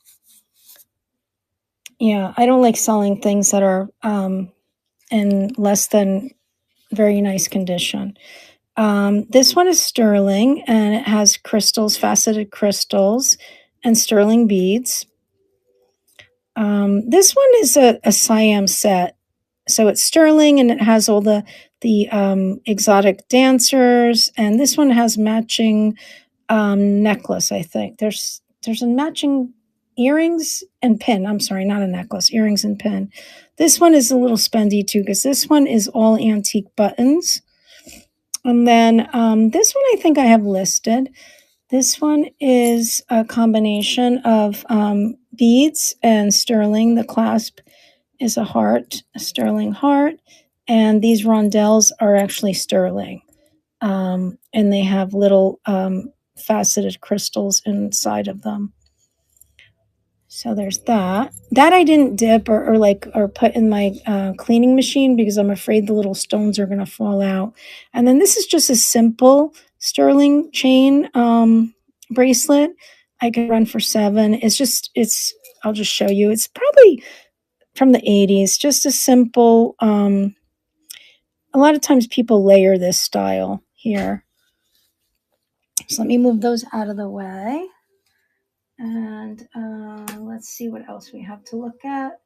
yeah, I don't like selling things that are in less than very nice condition. This one is sterling and it has crystals, faceted crystals, and sterling beads. This one is a Siam set. So it's sterling and it has all the exotic dancers, and this one has matching necklace. I think there's a matching, earrings and pin. I'm sorry, not a necklace, earrings and pin. This one is a little spendy too because this one is all antique buttons. And then this one I think I have listed. This one is a combination of beads and sterling. The clasp is a heart, a sterling heart, and these rondelles are actually sterling. And they have little faceted crystals inside of them. So there's that. That I didn't dip or put in my cleaning machine because I'm afraid the little stones are going to fall out. And then this is just a simple sterling chain bracelet. I could run for $7. I'll just show you. It's probably from the 80s. Just a simple. A lot of times people layer this style here. So let me move those out of the way. And let's see what else we have to look at.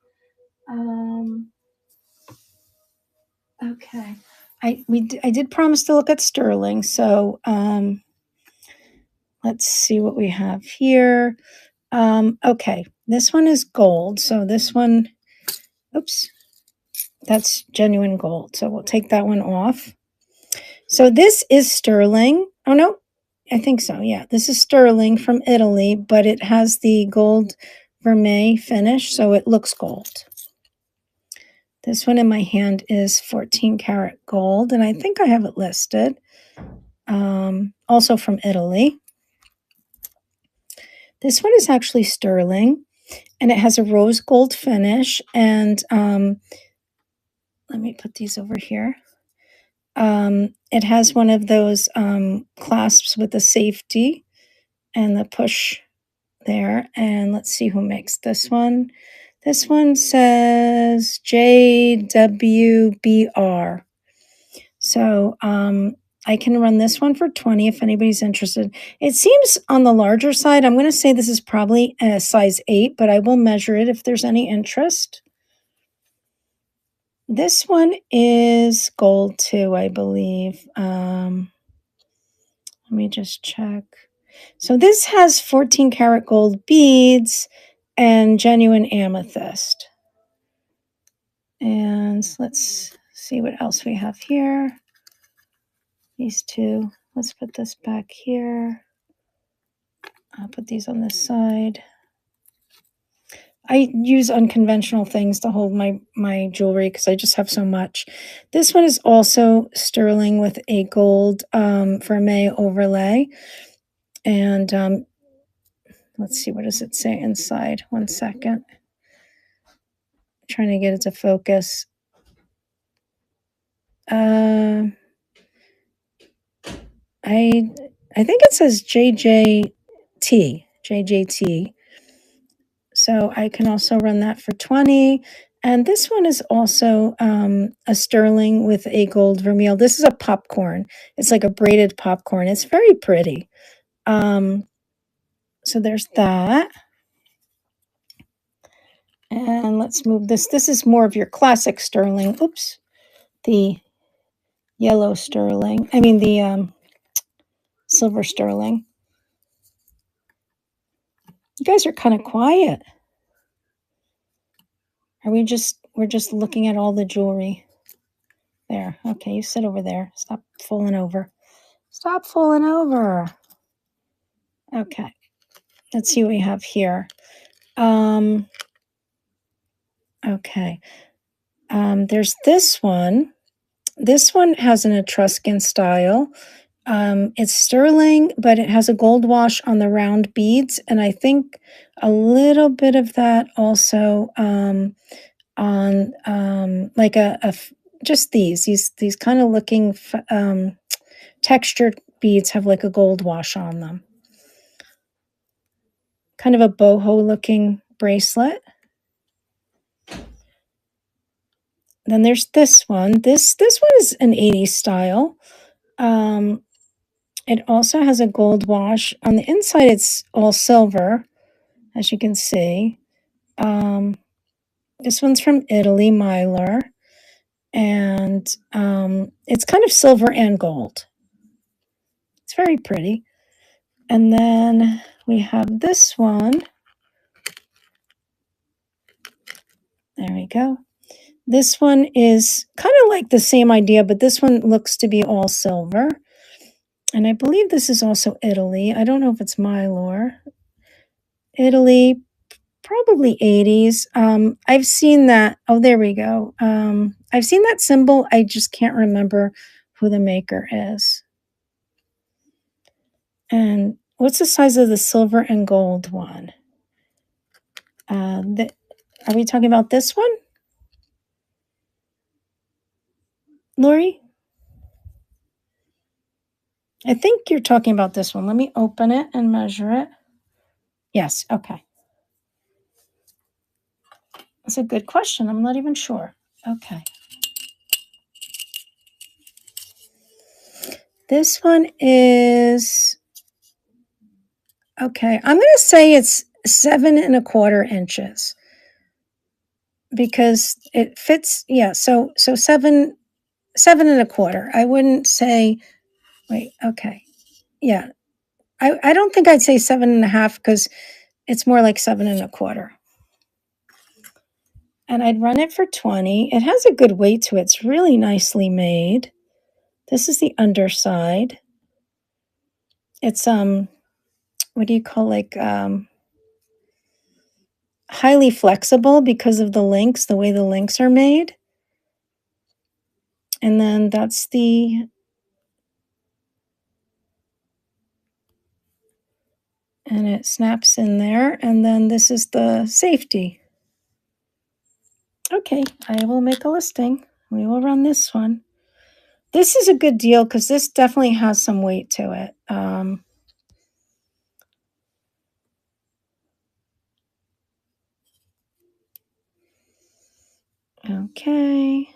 Okay. I did promise to look at sterling, so let's see what we have here. Okay, this one is gold, so this one, oops, that's genuine gold, so we'll take that one off. So this is sterling. Oh no, I think so. Yeah, this is sterling from Italy, but it has the gold vermeil finish, so it looks gold. This one in my hand is 14 karat gold, and I think I have it listed. Also from Italy. This one is actually sterling, and it has a rose gold finish. And let me put these over here. It has one of those clasps with the safety and the push there. And let's see who makes this one. This one says JWBR. So I can run this one for 20 if anybody's interested. It seems on the larger side. I'm going to say this is probably a size 8, but I will measure it if there's any interest. This one is gold too, I believe. Let me just check. So this has 14 karat gold beads and genuine amethyst. And let's see what else we have here. These two. Let's put this back here. I'll put these on this side. I use unconventional things to hold my jewelry because I just have so much. This one is also sterling with a gold vermeil overlay. And let's see, what does it say inside? 1 second. I'm trying to get it to focus. I think it says JJT. So I can also run that for 20. And this one is also a sterling with a gold vermeil. This is a popcorn. It's like a braided popcorn. It's very pretty. So there's that. And let's move this. This is more of your classic sterling. Oops. The yellow sterling. I mean the silver sterling. You guys are kind of quiet. We're just looking at all the jewelry. There. Okay, you sit over there. Stop falling over. Stop falling over. Okay. Let's see what we have here. Okay. There's this one. This one has an Etruscan style. It's sterling, but it has a gold wash on the round beads, and I think a little bit of that also on like just these kind of looking textured beads have like a gold wash on them. Kind of a boho looking bracelet. Then there's this one. This one is an 80s style. It also has a gold wash. On the inside, it's all silver, as you can see. This one's from Italy, Mylar. And it's kind of silver and gold. It's very pretty. And then we have this one. There we go. This one is kind of like the same idea, but this one looks to be all silver. And I believe this is also Italy. I don't know if it's Mylor. Italy, probably 80s. I've seen that. Oh, there we go. I've seen that symbol. I just can't remember who the maker is. And what's the size of the silver and gold one? Are we talking about this one? Lori? I think you're talking about this one. Let me open it and measure it. Yes, okay. That's a good question. I'm not even sure. Okay. This one is, okay, I'm going to say it's 7¼ inches because it fits. Yeah, so 7¼ I wouldn't say, wait, okay. Yeah, I don't think I'd say 7½ because it's more like 7¼ and I'd run it for 20. It has a good weight to it. It's really nicely made. This is the underside. It's what do you call, like highly flexible because of the links, the way the links are made. And then that's and it snaps in there. And then this is the safety. Okay, I will make a listing. We will run this one. This is a good deal because this definitely has some weight to it. Okay.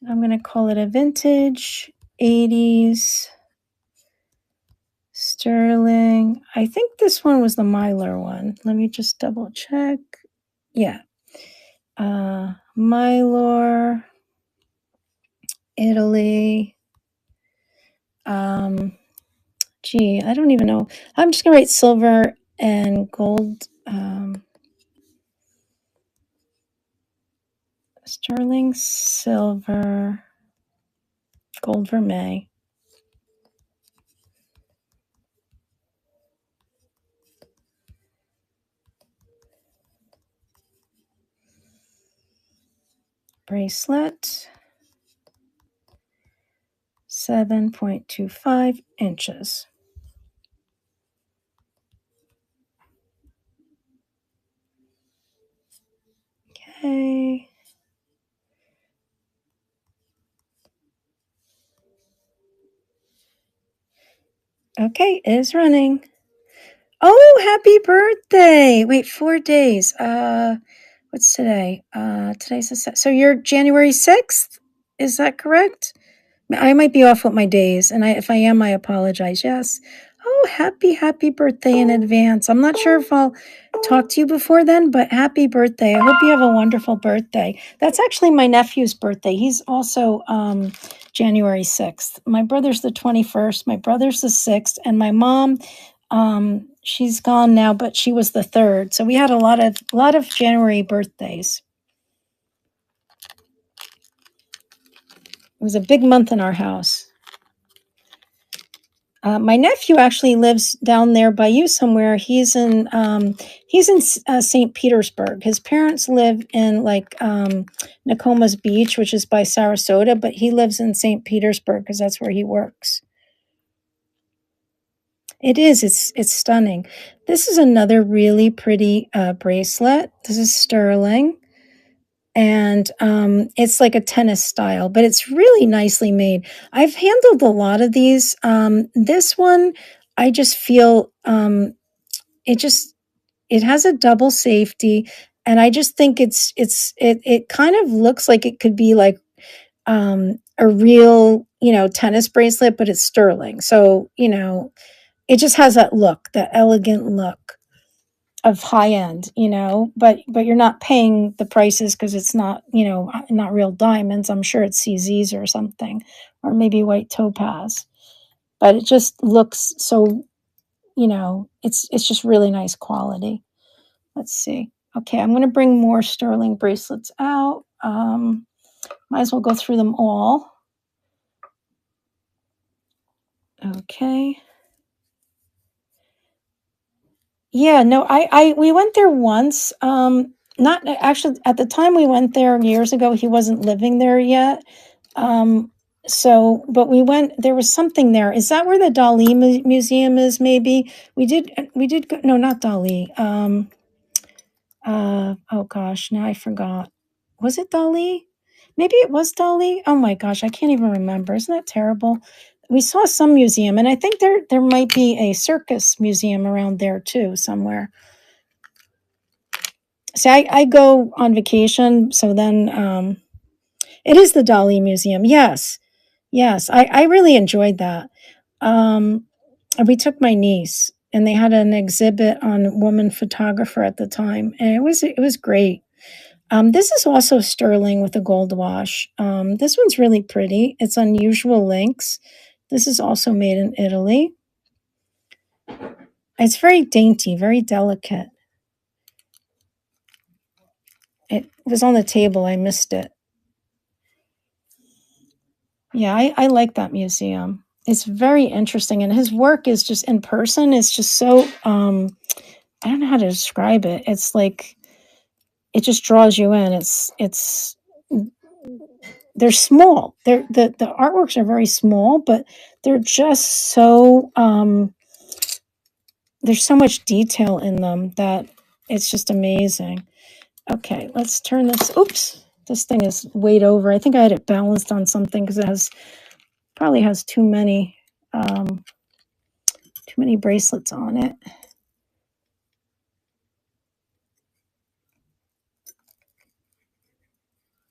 I'm going to call it a vintage 80s sterling. I think this one was the Mylar one. Let me just double check. Yeah. Mylar, Italy. Gee, I don't even know. I'm just going to write silver and gold. Sterling, silver, gold vermeil. Bracelet, 7.25 inches. Okay. Okay, it is running. Oh, happy birthday. Wait, 4 days. What's today? Today's so you're January 6th? Is that correct? I might be off with my days, and if I am, I apologize. Yes. Oh, happy birthday in advance. I'm not sure if I'll talk to you before then, but happy birthday. I hope you have a wonderful birthday. That's actually my nephew's birthday. He's also January 6th. My brother's the 21st, my brother's the 6th, and my mom, she's gone now, but she was the 3rd. So we had a lot of January birthdays. It was a big month in our house. My nephew actually lives down there by you somewhere. He's in St. Petersburg. His parents live in like Nokomis Beach, which is by Sarasota, but he lives in St. Petersburg because that's where he works. It is. It's stunning. This is another really pretty bracelet. This is sterling. And it's like a tennis style, but it's really nicely made. I've handled a lot of these. This one, I just feel it has a double safety, and I just think it kind of looks like it could be like a real tennis bracelet, but it's sterling. So it just has that look, that elegant look of high end, but you're not paying the prices because it's not, not real diamonds. I'm sure it's CZs or something, or maybe white topaz. But it just looks so, it's just really nice quality. Let's see. Okay, I'm going to bring more sterling bracelets out. Might as well go through them all. Okay. Yeah, no, we went there once. Not actually at the time we went there years ago, he wasn't living there yet. So, but we went, there was something there. Is that where the Dali museum is? Maybe we did go, no, not Dali. Oh gosh, now I forgot. Was it Dali? Maybe it was Dali. Oh my gosh, I can't even remember. Isn't that terrible? We saw some museum, and I think there might be a circus museum around there too, somewhere. See, I go on vacation, so then it is the Dali Museum. Yes, yes, I really enjoyed that. Um, we took my niece, and they had an exhibit on woman photographer at the time, and it was great. This is also sterling with a gold wash. This one's really pretty. It's unusual links. This is also made in Italy. It's very dainty, very delicate. It was on the table. I missed it. Yeah, I like that museum. It's very interesting, and his work is just in person. It's just so I don't know how to describe it. It's like it just draws you in. It's they're small. The artworks are very small, but they're just so there's so much detail in them that it's just amazing. Okay, let's turn this. Oops, this thing is weighed over. I think I had it balanced on something because it probably has too many bracelets on it.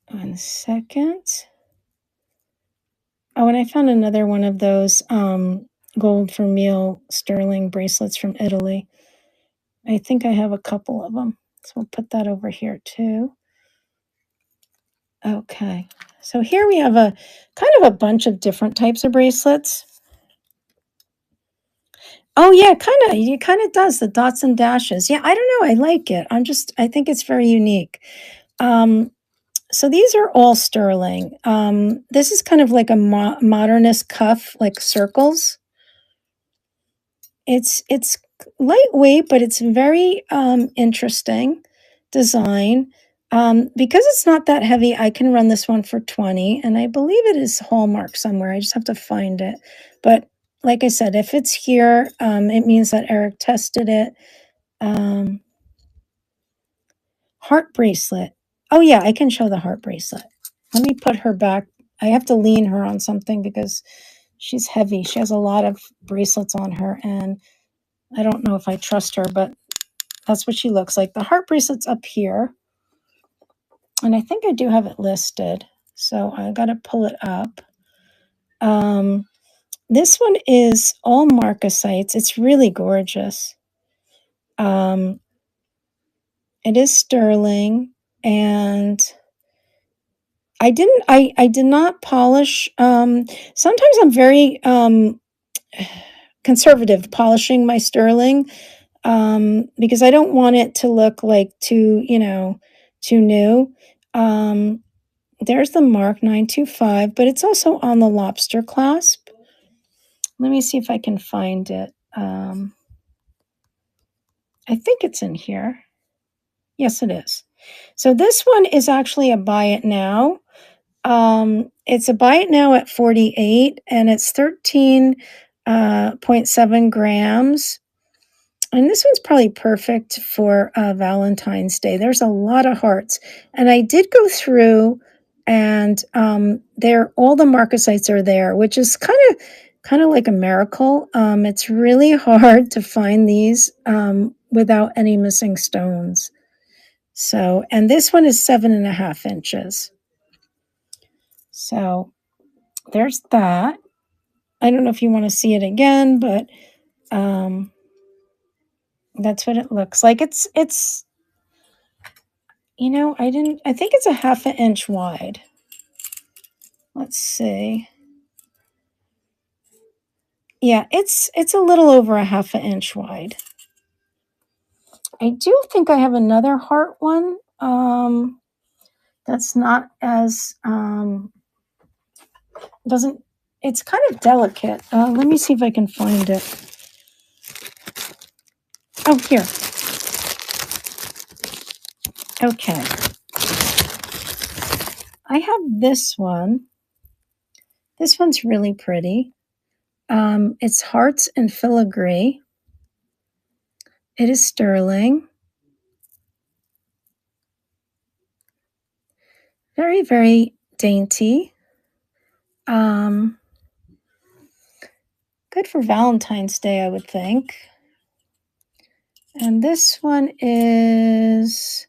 One second. Oh, and I found another one of those gold for meal sterling bracelets from Italy. I think I have a couple of them. So we'll put that over here too. Okay. So here we have a kind of a bunch of different types of bracelets. Oh yeah, it kind of does the dots and dashes. Yeah, I don't know. I like it. I think it's very unique. So these are all sterling. This is kind of like a modernist cuff, like circles. It's lightweight, but it's very interesting design. Because it's not that heavy, I can run this one for 20, and I believe it is Hallmark somewhere. I just have to find it. But like I said, if it's here, it means that Eric tested it. Heart bracelet. Oh yeah, I can show the heart bracelet. Let me put her back. I have to lean her on something because she's heavy. She has a lot of bracelets on her, and I don't know if I trust her, but that's what she looks like. The heart bracelet's up here, and I think I do have it listed, so I got to pull it up. This one is all marcasites. It's really gorgeous. It is sterling, and I did not polish. Sometimes I'm very conservative polishing my sterling because I don't want it to look like too new. There's the Mark 925, but it's also on the lobster clasp. Let me see if I can find it. I think it's in here. Yes, it is. So this one is actually a buy it now. It's a buy it now at 48, and it's 13.7 grams. And this one's probably perfect for Valentine's Day. There's a lot of hearts. And I did go through, and all the marcasites are there, which is kind of like a miracle. It's really hard to find these without any missing stones. So, and this one is 7.5 inches. So there's that. I don't know if you want to see it again, but that's what it looks like. It's I think it's a 1/2 inch wide. Let's see. Yeah, it's a little over a 1/2 inch wide. I do think I have another heart one. That's not as doesn't. It's kind of delicate. Let me see if I can find it. Oh, here. Okay. I have this one. This one's really pretty. It's hearts and filigree. It is sterling. Very, very dainty. Good for Valentine's Day, I would think. And this one is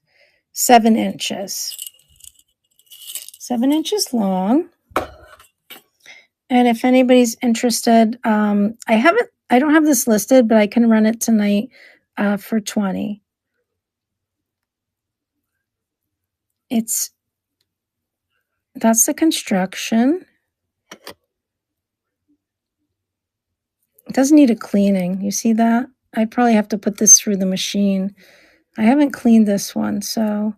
7 inches. 7 inches long. And if anybody's interested, I don't have this listed, but I can run it tonight for $20. That's the construction. It doesn't need a cleaning. You see that? I probably have to put this through the machine. I haven't cleaned this one, so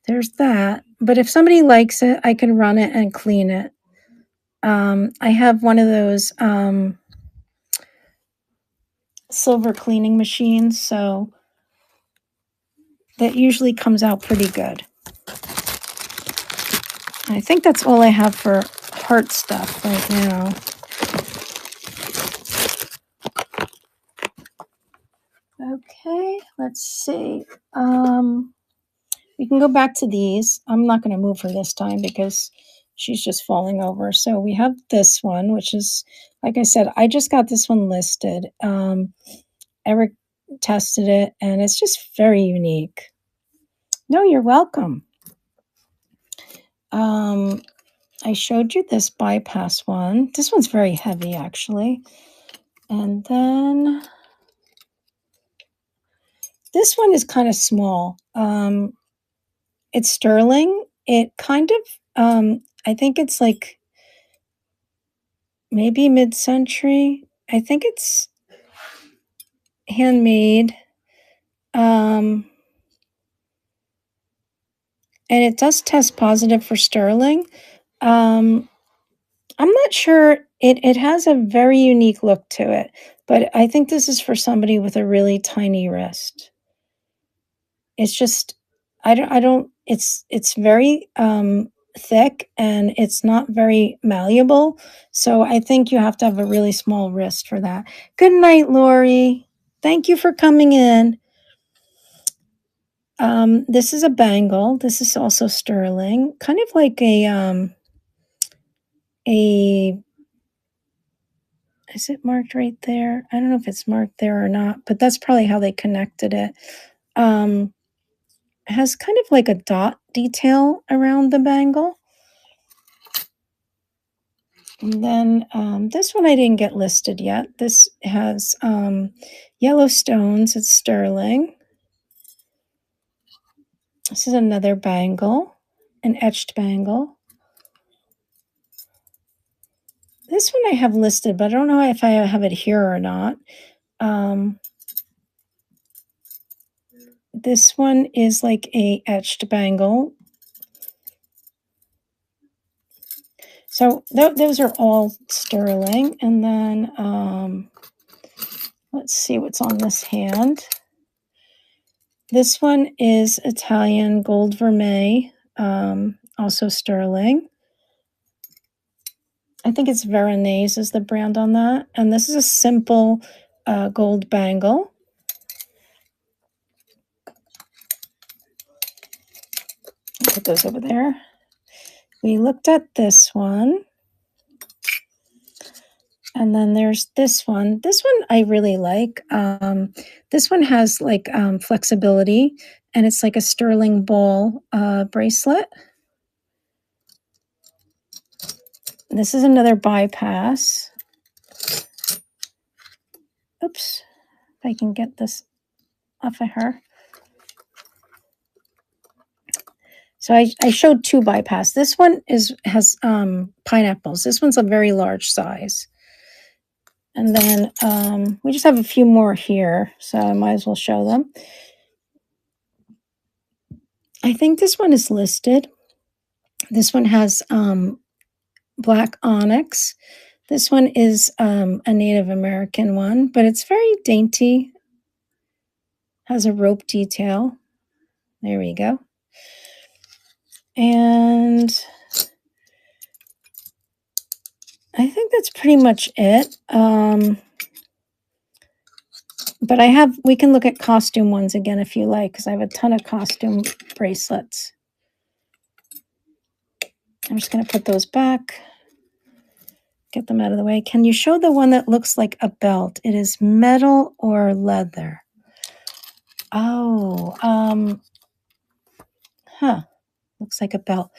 there's that. But if somebody likes it, I can run it and clean it. I have one of those silver cleaning machines, so that usually comes out pretty good. I think that's all I have for heart stuff right now. Okay, let's see. We can go back to these. I'm not going to move her this time because she's just falling over. So we have this one, which is, like I said, I just got this one listed. Eric tested it, and it's just very unique. No, you're welcome. I showed you this bypass one. This one's very heavy, actually. And then this one is kind of small. It's sterling. It kind of, I think it's like maybe mid-century. I think it's handmade. And it does test positive for sterling. I'm not sure. It has a very unique look to it, but I think this is for somebody with a really tiny wrist. It's just, it's very thick, and it's not very malleable. So I think you have to have a really small wrist for that. Good night, Lori. Thank you for coming in. This is a bangle. This is also sterling, kind of like a, is it marked right there? I don't know if it's marked there or not, but that's probably how they connected it. It has kind of like a dot detail around the bangle. And then this one I didn't get listed yet. This has yellow stones. It's sterling. This is another bangle, an etched bangle. This one I have listed, but I don't know if I have it here or not. This one is like a etched bangle. So those are all sterling. And then let's see what's on this hand. This one is Italian gold vermeil, also sterling. I think it's Veronese is the brand on that. And this is a simple gold bangle. Put those over there. We looked at this one. And then there's this one. This one I really like. This one has like flexibility, and it's like a sterling ball bracelet. This is another bypass. Oops, if I can get this off of her. So I showed 2 bypass. This one has pineapples. This one's a very large size. And then we just have a few more here, so I might as well show them. I think this one is listed. This one has black onyx. This one is a Native American one, but it's very dainty. Has a rope detail. There we go. And I think that's pretty much it. But we can look at costume ones again if you like, because I have a ton of costume bracelets. I'm just going to put those back, get them out of the way. Can you show the one that looks like a belt? It is metal or leather. Oh, looks like a belt.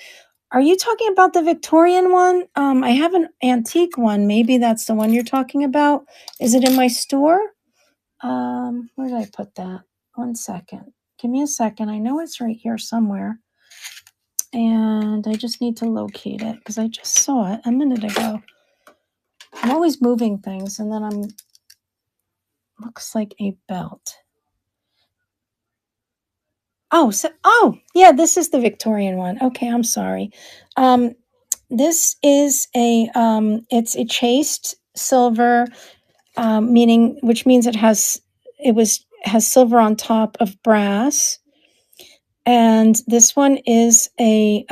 Are you talking about the Victorian one? I have an antique one. Maybe that's the one you're talking about. Is it in my store? Where did I put that? 1 second. Give me a second. I know it's right here somewhere. And I just need to locate it because I just saw it a minute ago. I'm always moving things and then looks like a belt. Oh, yeah, this is the Victorian one. Okay, I'm sorry. This is it's a chased silver, which means it has silver on top of brass. And this one is a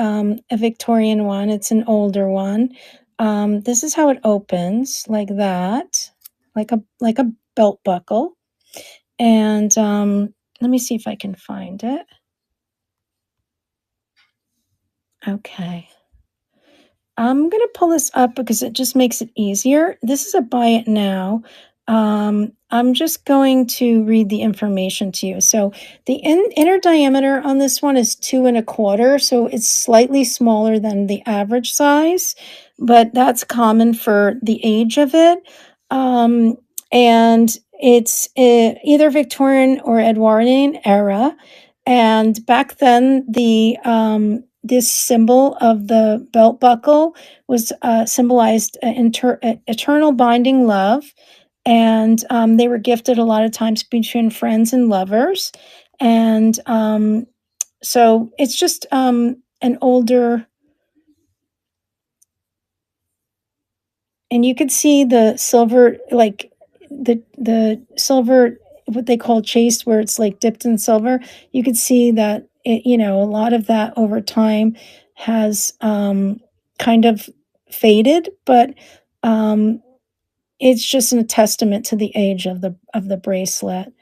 Victorian one. It's an older one. This is how it opens, like that, like a belt buckle. And let me see if I can find it. Okay. I'm going to pull this up because it just makes it easier. This is a buy it now. I'm just going to read the information to you. So the inner diameter on this one is 2¼ so it's slightly smaller than the average size, but that's common for the age of it. And it's either Victorian or Edwardian era. And back then, this symbol of the belt buckle was symbolized eternal binding love. And they were gifted a lot of times between friends and lovers. And so it's just an older, and you could see the silver, like the silver, what they call chased, where it's like dipped in silver. You could see that a lot of that over time has kind of faded, but it's just a testament to the age of the bracelet.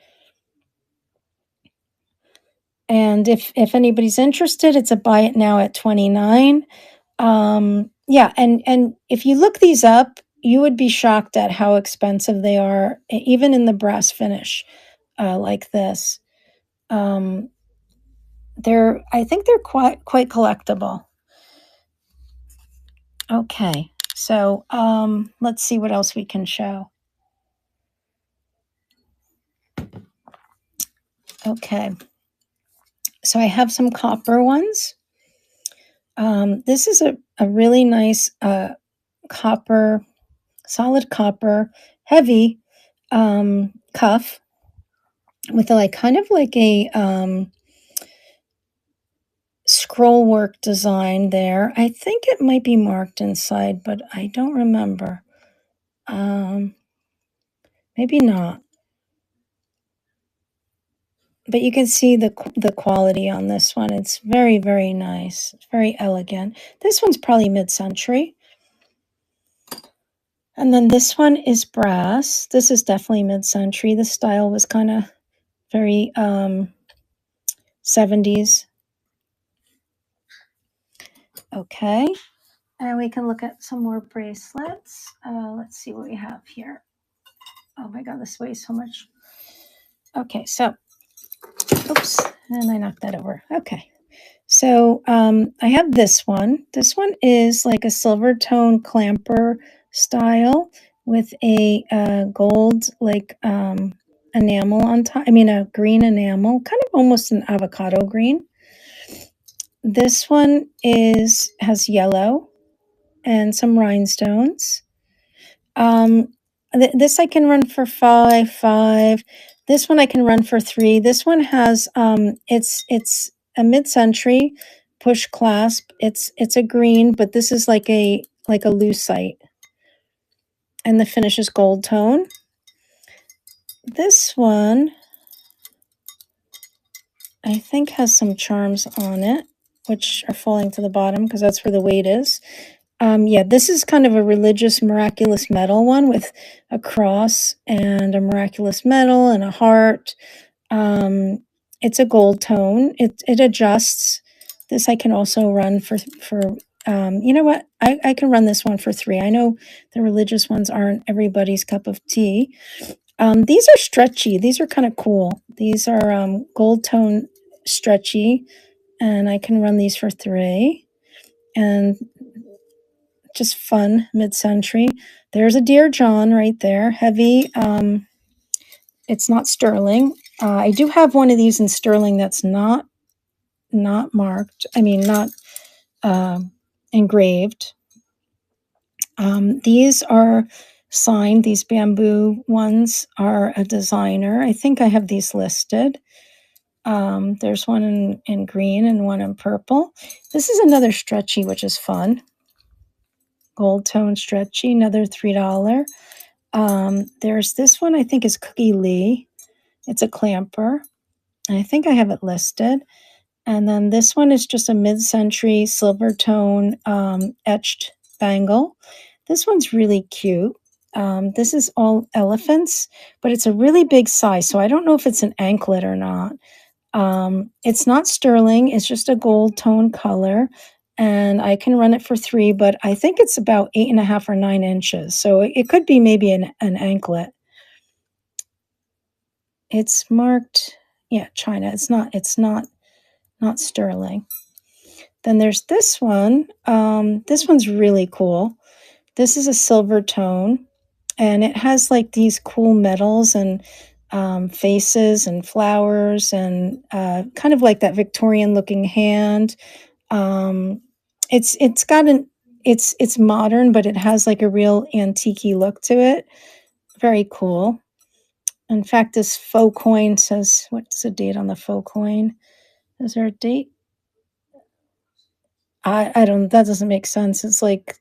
And if anybody's interested, it's a buy it now at $29. Yeah, and if you look these up, you would be shocked at how expensive they are, even in the brass finish, like this. I think they're quite collectible. Okay, so let's see what else we can show. Okay, so I have some copper ones. This is a really nice copper, solid copper, heavy cuff with kind of like a scroll work design there. I think it might be marked inside, but I don't remember. Maybe not. But you can see the quality on this one. It's very, very nice. It's very elegant. This one's probably mid-century. And then this one is brass. This is definitely mid-century. The style was kind of very 70s. Okay. And we can look at some more bracelets. Let's see what we have here. Oh my God, this weighs so much. Okay, so, oops, and I knocked that over. Okay. So I have this one. This one is like a silver tone clamper style with a gold enamel on top. I mean a green enamel, kind of almost an avocado green. This one has yellow and some rhinestones. This I can run for $5. This one I can run for $3. This one has it's a mid-century push clasp. It's a green, but this is like a lucite, and the finish is gold tone. This one, I think, has some charms on it, which are falling to the bottom because that's where the weight is. Yeah, this is kind of a religious miraculous metal one with a cross and a miraculous medal and a heart. It's a gold tone. It adjusts. This I can also run for you know what? I can run this one for 3. I know the religious ones aren't everybody's cup of tea. These are stretchy. These are kind of cool. These are gold tone stretchy, and I can run these for 3. And just fun mid-century. There's a Dear John right there, heavy. It's not sterling. I do have one of these in sterling that's not marked. I mean, not engraved. These are signed. These bamboo ones are a designer. I think I have these listed. There's one in green and one in purple. This is another stretchy, which is fun. Gold tone stretchy, another $3. There's this one, I think is Cookie Lee. It's a clamper. I think I have it listed. And then this one is just a mid-century silver tone etched bangle. This one's really cute. This is all elephants, but it's a really big size, so I don't know if it's an anklet or not. It's not sterling. It's just a gold tone color, and I can run it for 3, but I think it's about 8.5 or 9 inches. So it could be maybe an anklet. It's marked, yeah, China. It's not sterling. Then there's this one. This one's really cool. This is a silver tone, and it has like these cool metals and faces and flowers and kind of like that Victorian looking hand. It's got an it's modern, but it has like a real antique look to it. Very cool. In fact, this faux coin says, what's the date on the faux coin? Is there a date? I don't, that doesn't make sense. It's like,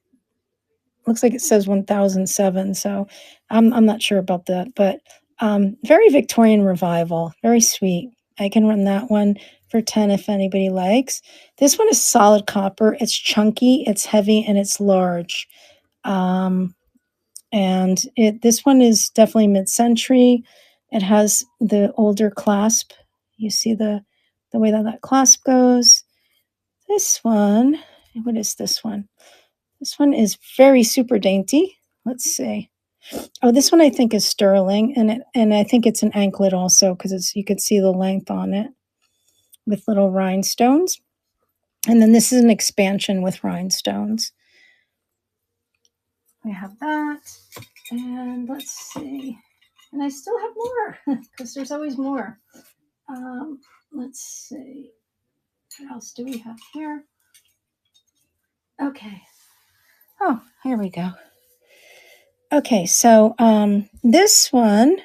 looks like it says 1007. So I'm not sure about that, but very Victorian revival, very sweet. I can run that one for 10 if anybody likes. This one is solid copper. It's chunky, it's heavy, and it's large. And this one is definitely mid-century. It has the older clasp. You see the way that clasp goes. This one, what is this one? This one is very super dainty. Let's see. Oh, this one I think is sterling, and I think it's an anklet also because you could see the length on it with little rhinestones. And then this is an expansion with rhinestones. We have that, and let's see. And I still have more because there's always more. Let's see. What else do we have here? Okay. Oh, here we go. Okay, so this one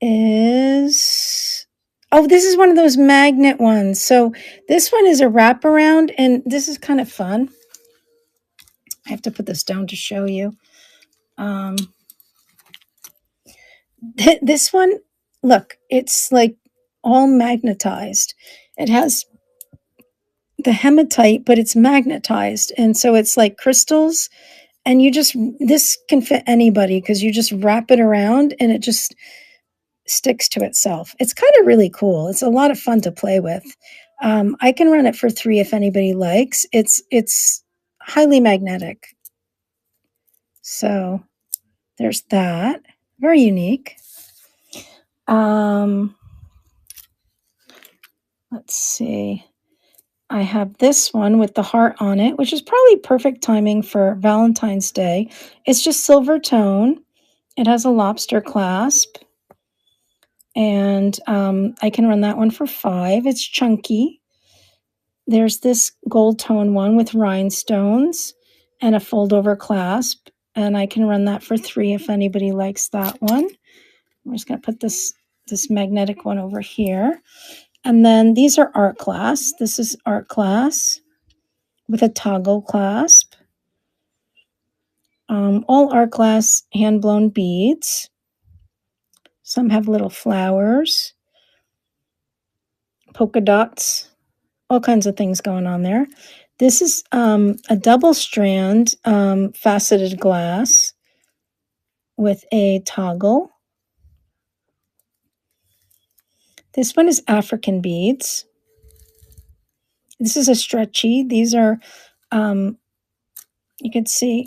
is, oh, this is one of those magnet ones. So this one is a wraparound, and this is kind of fun. I have to put this down to show you. This one, look, it's like all magnetized. It has the hematite, but it's magnetized, and so it's like crystals. And this can fit anybody because you just wrap it around and it just sticks to itself. It's kind of really cool. It's a lot of fun to play with. I can run it for 3 if anybody likes. It's highly magnetic. So there's that. Very unique. Let's see. I have this one with the heart on it, which is probably perfect timing for Valentine's Day. It's just silver tone. It has a lobster clasp. And I can run that one for 5. It's chunky. There's this gold tone one with rhinestones and a fold over clasp. And I can run that for 3 if anybody likes that one. I'm just going to put this magnetic one over here. And then these are art glass. This is art glass with a toggle clasp. All art glass hand-blown beads. Some have little flowers, polka dots, all kinds of things going on there. This is a double strand faceted glass with a toggle. This one is African beads. This is a stretchy. These are, you can see,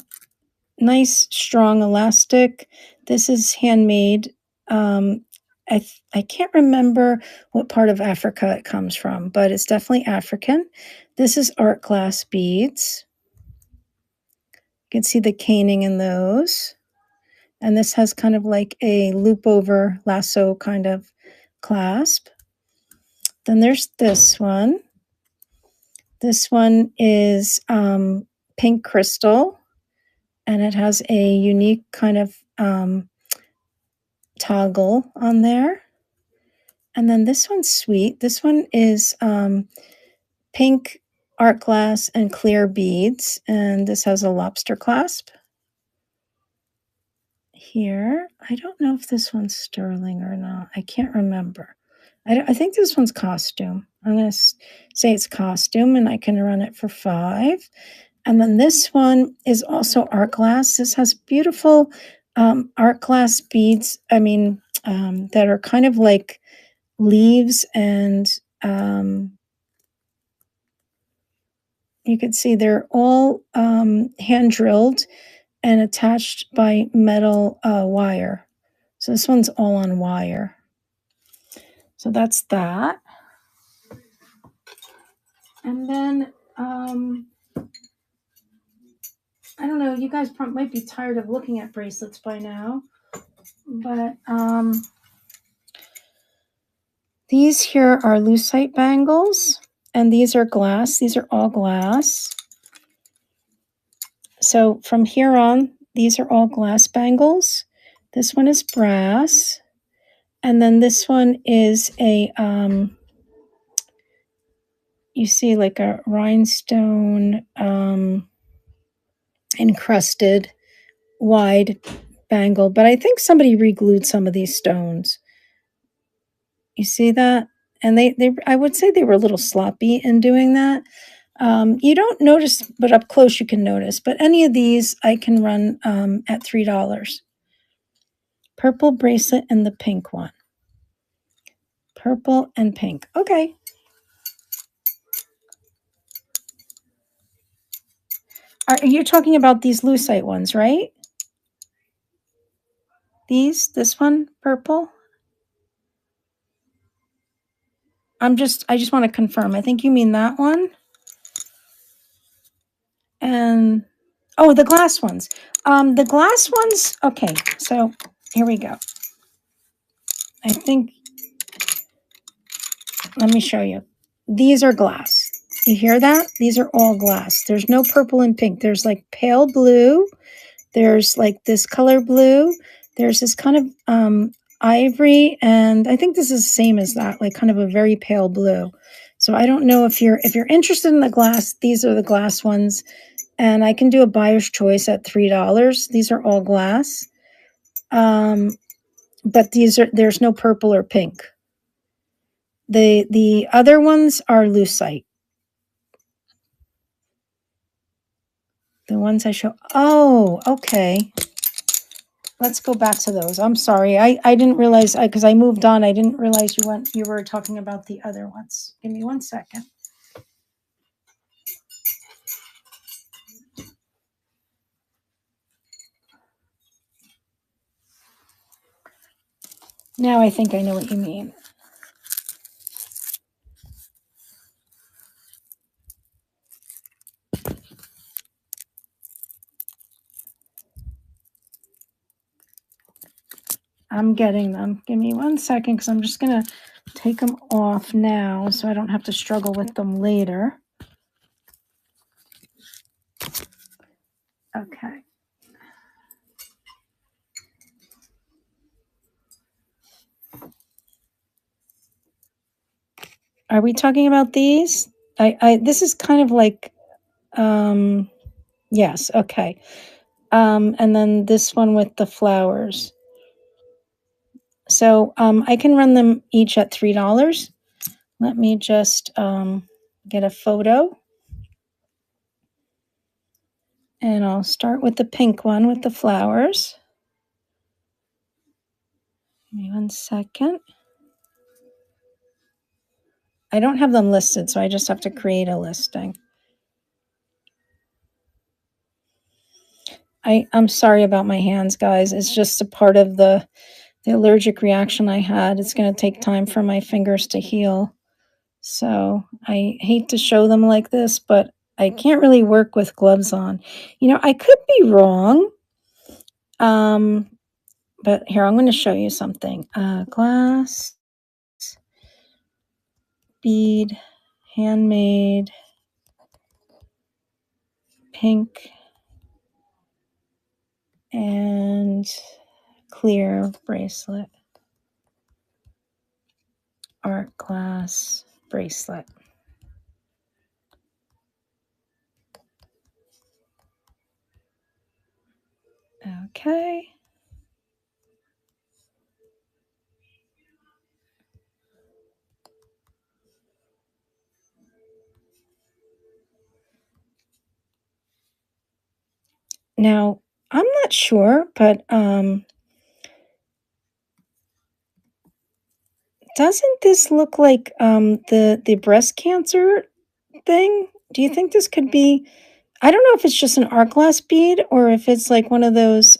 nice, strong, elastic. This is handmade. I can't remember what part of Africa it comes from, but it's definitely African. This is art glass beads. You can see the caning in those. And this has kind of like a loop over lasso kind of clasp. Then there's this one. This one is pink crystal, and it has a unique kind of toggle on there. And then this one's sweet. This one is pink art glass and clear beads, and this has a lobster clasp here. I don't know if this one's sterling or not. I can't remember. I think this one's costume. I'm going to say it's costume, and I can run it for $5. And then this one is also art glass. This has beautiful art glass beads. That are kind of like leaves, and you can see they're all hand drilled and attached by metal wire. So this one's all on wire. So that's that. And then, I don't know, you guys might be tired of looking at bracelets by now, but these here are lucite bangles, and these are glass. These are all glass. So from here on, these are all glass bangles. This one is brass. And then this one is a, you see like a rhinestone encrusted wide bangle. But I think somebody re-glued some of these stones. You see that? And I would say they were a little sloppy in doing that. You don't notice, but up close you can notice. But any of these I can run at $3. Purple bracelet and the pink one. Purple and pink. Okay. Are you talking about these lucite ones, right? This one, purple? I just want to confirm. I think you mean that one. And, oh, the glass ones. The glass ones, okay, so here we go. I think, let me show you. These are glass. You hear that? These are all glass. There's no purple and pink. There's like pale blue. There's like this color blue. There's this kind of ivory, and I think this is the same as that, like kind of a very pale blue. So I don't know if you're interested in the glass. These are the glass ones, and I can do a buyer's choice at $3. These are all glass, but there's no purple or pink. The other ones are lucite. The ones I show. Oh, okay. Let's go back to those. I'm sorry. I didn't realize, because I moved on. I didn't realize you were talking about the other ones. Give me 1 second. Now I think I know what you mean. I'm getting them. Give me 1 second, because I'm just going to take them off now so I don't have to struggle with them later. Okay. Are we talking about these? This is kind of like, um, yes, okay. And then this one with the flowers. So, I can run them each at $3. Let me just, get a photo. And I'll start with the pink one with the flowers. Give me 1 second. I don't have them listed, so I just have to create a listing. I'm sorry about my hands, guys. It's just a part of the allergic reaction I had. It's going to take time for my fingers to heal. So I hate to show them like this, but I can't really work with gloves on. You know, I could be wrong. But here, I'm going to show you something. Glass, bead, handmade, pink, and clear bracelet. Art glass bracelet. Okay. Now, I'm not sure, but doesn't this look like the breast cancer thing? Do you think this could be, I don't know if it's just an art glass bead or if it's like one of those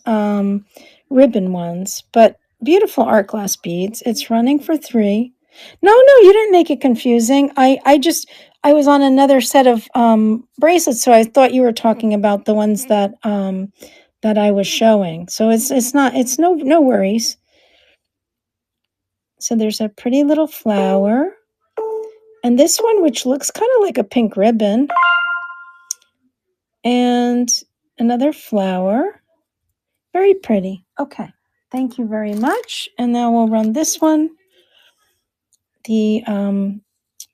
ribbon ones, but beautiful art glass beads. It's running for 3. No, no, you didn't make it confusing. I was on another set of bracelets, so I thought you were talking about the ones that that I was showing. So it's not, it's no worries. So there's a pretty little flower. And this one, which looks kind of like a pink ribbon. And another flower. Very pretty. Okay. Thank you very much. And now we'll run this one. The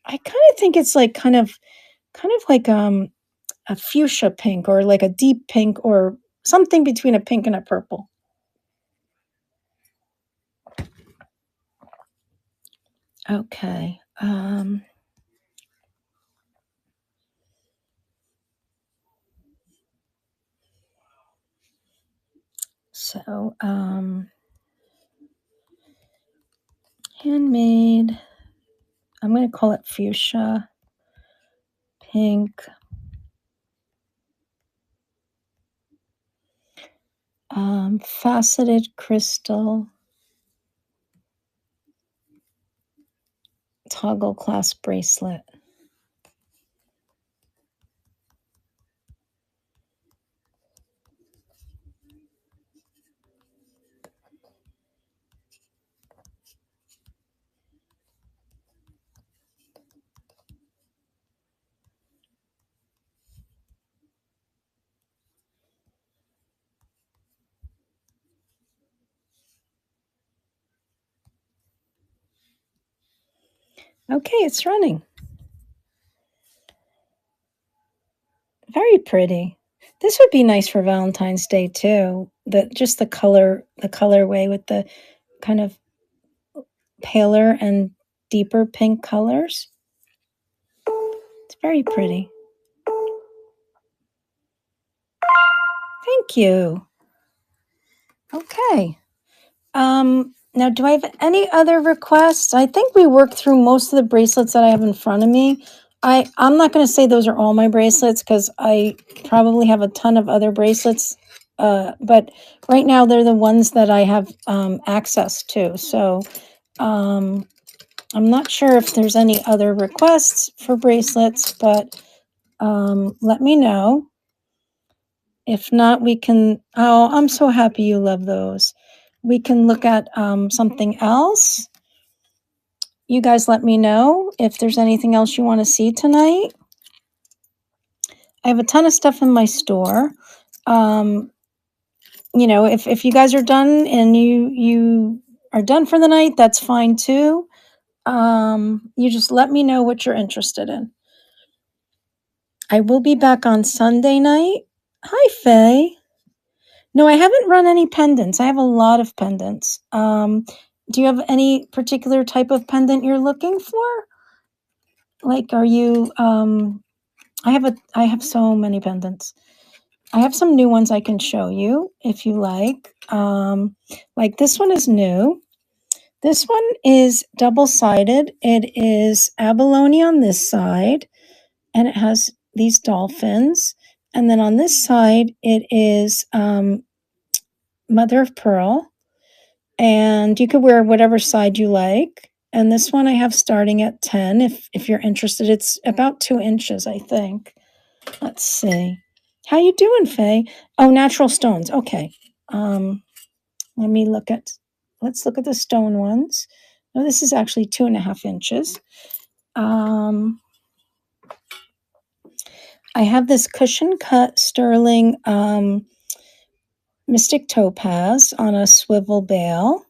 I kind of think it's like kind of like a fuchsia pink or like a deep pink or something between a pink and a purple. Okay. So handmade. I'm going to call it fuchsia, pink, faceted crystal, toggle clasp bracelet. Okay, it's running. Very pretty. This would be nice for Valentine's Day too. Just the colorway with the kind of paler and deeper pink colors. It's very pretty. Thank you. Okay. Now do I have any other requests? I think we worked through most of the bracelets that I have in front of me. I'm not going to say those are all my bracelets because I probably have a ton of other bracelets. But right now they're the ones that I have access to. So I'm not sure if there's any other requests for bracelets, but let me know. If not, we can, oh, I'm so happy you love those. We can look at something else. You guys let me know if there's anything else you want to see tonight. I have a ton of stuff in my store. You know, if you guys are done and you are done for the night, that's fine too. You just let me know what you're interested in. I will be back on Sunday night. Hi, Faye. No, I haven't run any pendants. I have a lot of pendants. Do you have any particular type of pendant you're looking for? Like, are you, I have so many pendants. I have some new ones I can show you if you like. Like this one is new. This one is double-sided. It is abalone on this side, and it has these dolphins. And then on this side, it is mother of pearl. And you could wear whatever side you like. And this one I have starting at 10 if you're interested. It's about 2 inches, I think. Let's see. How you doing, Faye? Oh, natural stones. Okay. Let me look at, let's look at the stone ones. No, this is actually 2.5 inches. I have this cushion cut sterling mystic topaz on a swivel bail.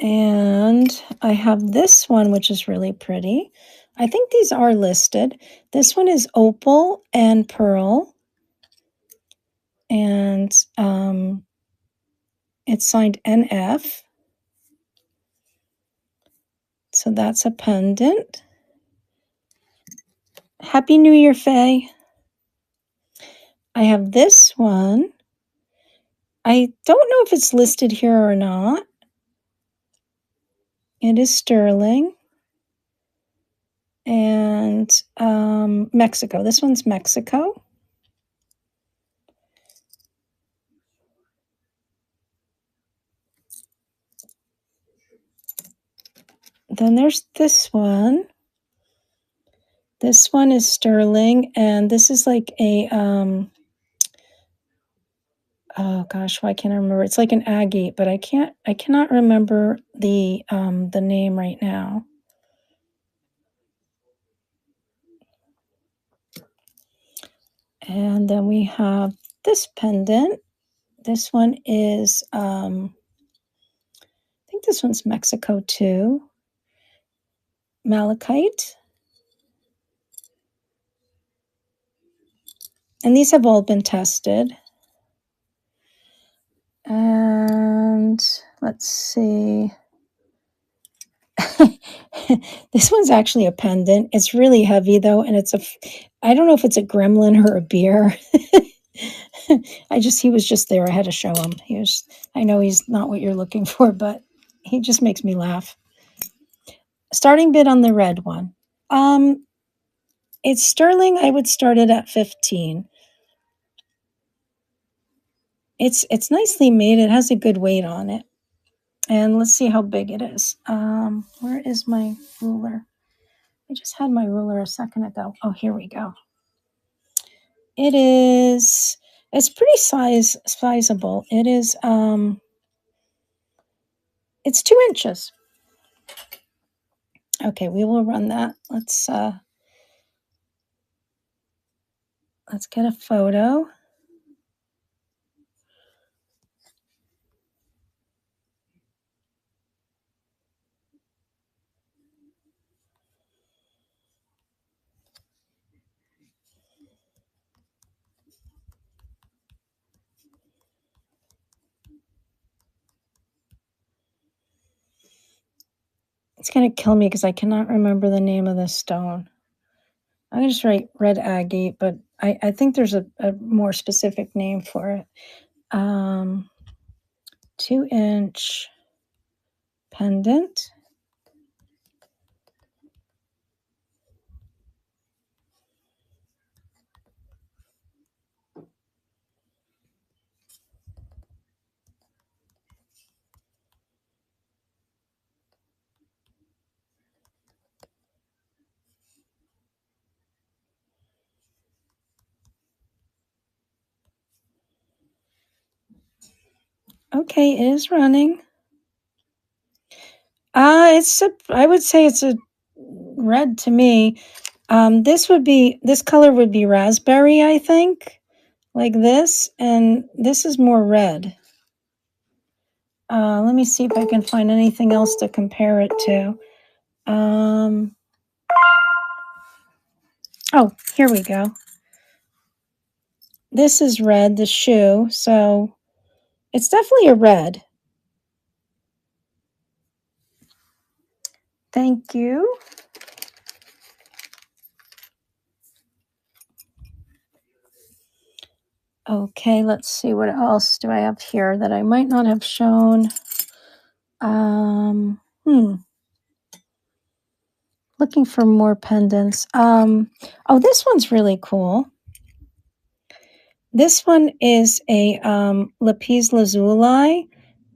And I have this one, which is really pretty. I think these are listed. This one is opal and pearl. And it's signed NF. So that's a pendant. Happy New Year, Faye. I have this one. I don't know if it's listed here or not. It is sterling. And Mexico. This one's Mexico. Then there's this one. This one is sterling, and this is like a oh gosh, why can't I remember? It's like an agate, but I cannot remember the name right now. And then we have this pendant. This one is I think this one's Mexico too. Malachite. And these have all been tested. And let's see. This one's actually a pendant. It's really heavy though, and I don't know if it's a gremlin or a beer. He was just there. I had to show him. I know he's not what you're looking for, but he just makes me laugh. Starting bid on the red one. It's sterling. I would start it at 15. It's nicely made. It has a good weight on it. And let's see how big it is. Where is my ruler? I just had my ruler a second ago. Oh, here we go. It's pretty sizable. It is, it's 2 inches. Okay, we will run that. Let's get a photo. It's going to kill me because I cannot remember the name of this stone. I'm going to just write red agate, but I think there's a more specific name for it. 2-inch pendant. Okay, it is running. I would say it's a red to me. This color would be raspberry, I think, like this, and this is more red. Let me see if I can find anything else to compare it to. Oh, here we go. This is red, the shoe, so it's definitely a red. Thank you. Okay, let's see, what else do I have here that I might not have shown? Looking for more pendants. Oh, this one's really cool. This one is a lapis lazuli,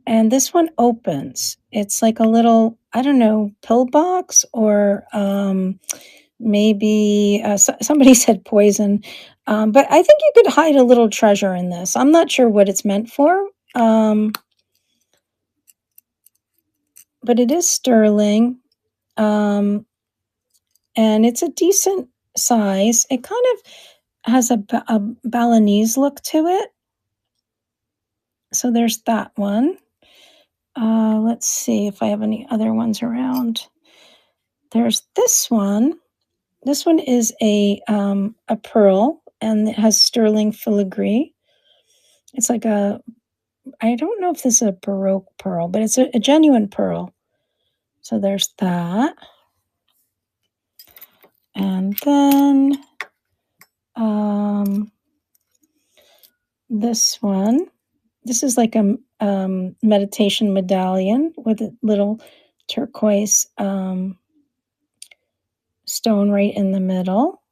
and this one opens. It's like a little, I don't know, pillbox or maybe somebody said poison. But I think you could hide a little treasure in this. I'm not sure what it's meant for. But it is sterling. And it's a decent size. It kind of has a Balinese look to it. So there's that one. Let's see if I have any other ones around. There's this one. This one is a pearl, and it has sterling filigree. It's like a, I don't know if this is a Baroque pearl, but it's a genuine pearl. So there's that. And then this one. This is like a meditation medallion with a little turquoise stone right in the middle.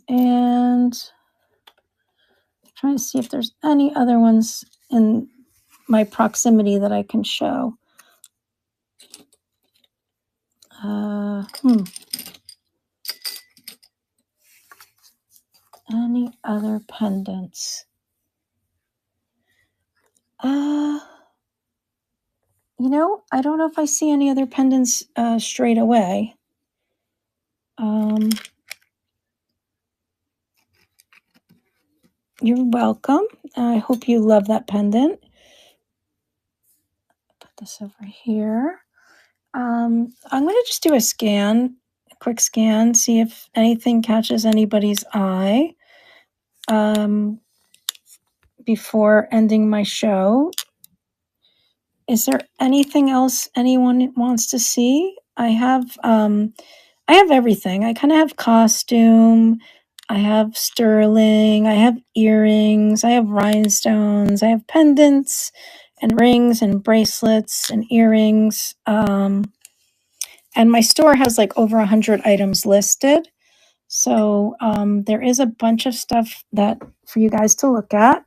And I'm trying to see if there's any other ones in my proximity that I can show. Any other pendants? I don't know if I see any other pendants straight away. You're welcome. I hope you love that pendant. Put this over here. I'm going to just do a quick scan, see if anything catches anybody's eye before ending my show. Is there anything else anyone wants to see? I have everything. I kind of have costume. I have sterling. I have earrings. I have rhinestones. I have pendants and rings and bracelets and earrings. And my store has like over 100 items listed. So there is a bunch of stuff that for you guys to look at.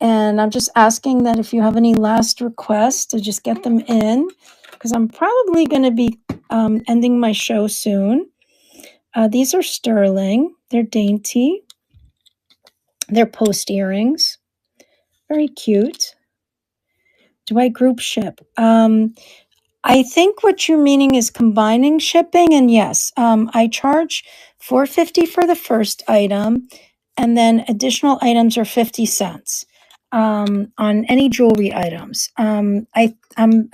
And I'm just asking that if you have any last requests to just get them in, because I'm probably going to be ending my show soon. These are sterling. They're dainty. They're post earrings. Very cute. Do I group ship? I think what you're meaning is combining shipping, and yes, I charge $4.50 for the first item, and then additional items are 50 cents on any jewelry items. I'm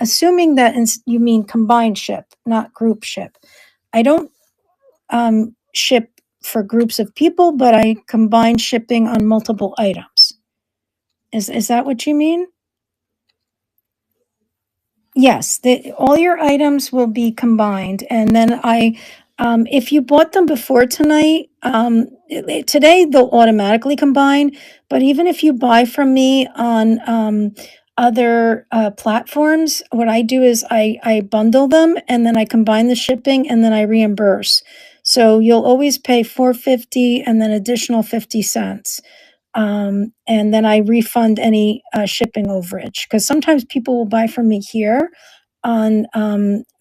assuming that you mean combined ship, not group ship. I don't ship for groups of people, but I combine shipping on multiple items. Is that what you mean? Yes, all your items will be combined, and then if you bought them before tonight, today they'll automatically combine. But even if you buy from me on other platforms, what I do is I bundle them, and then I combine the shipping, and then I reimburse. So you'll always pay $4.50 and then additional 50 cents. And then I refund any shipping overage, because sometimes people will buy from me here on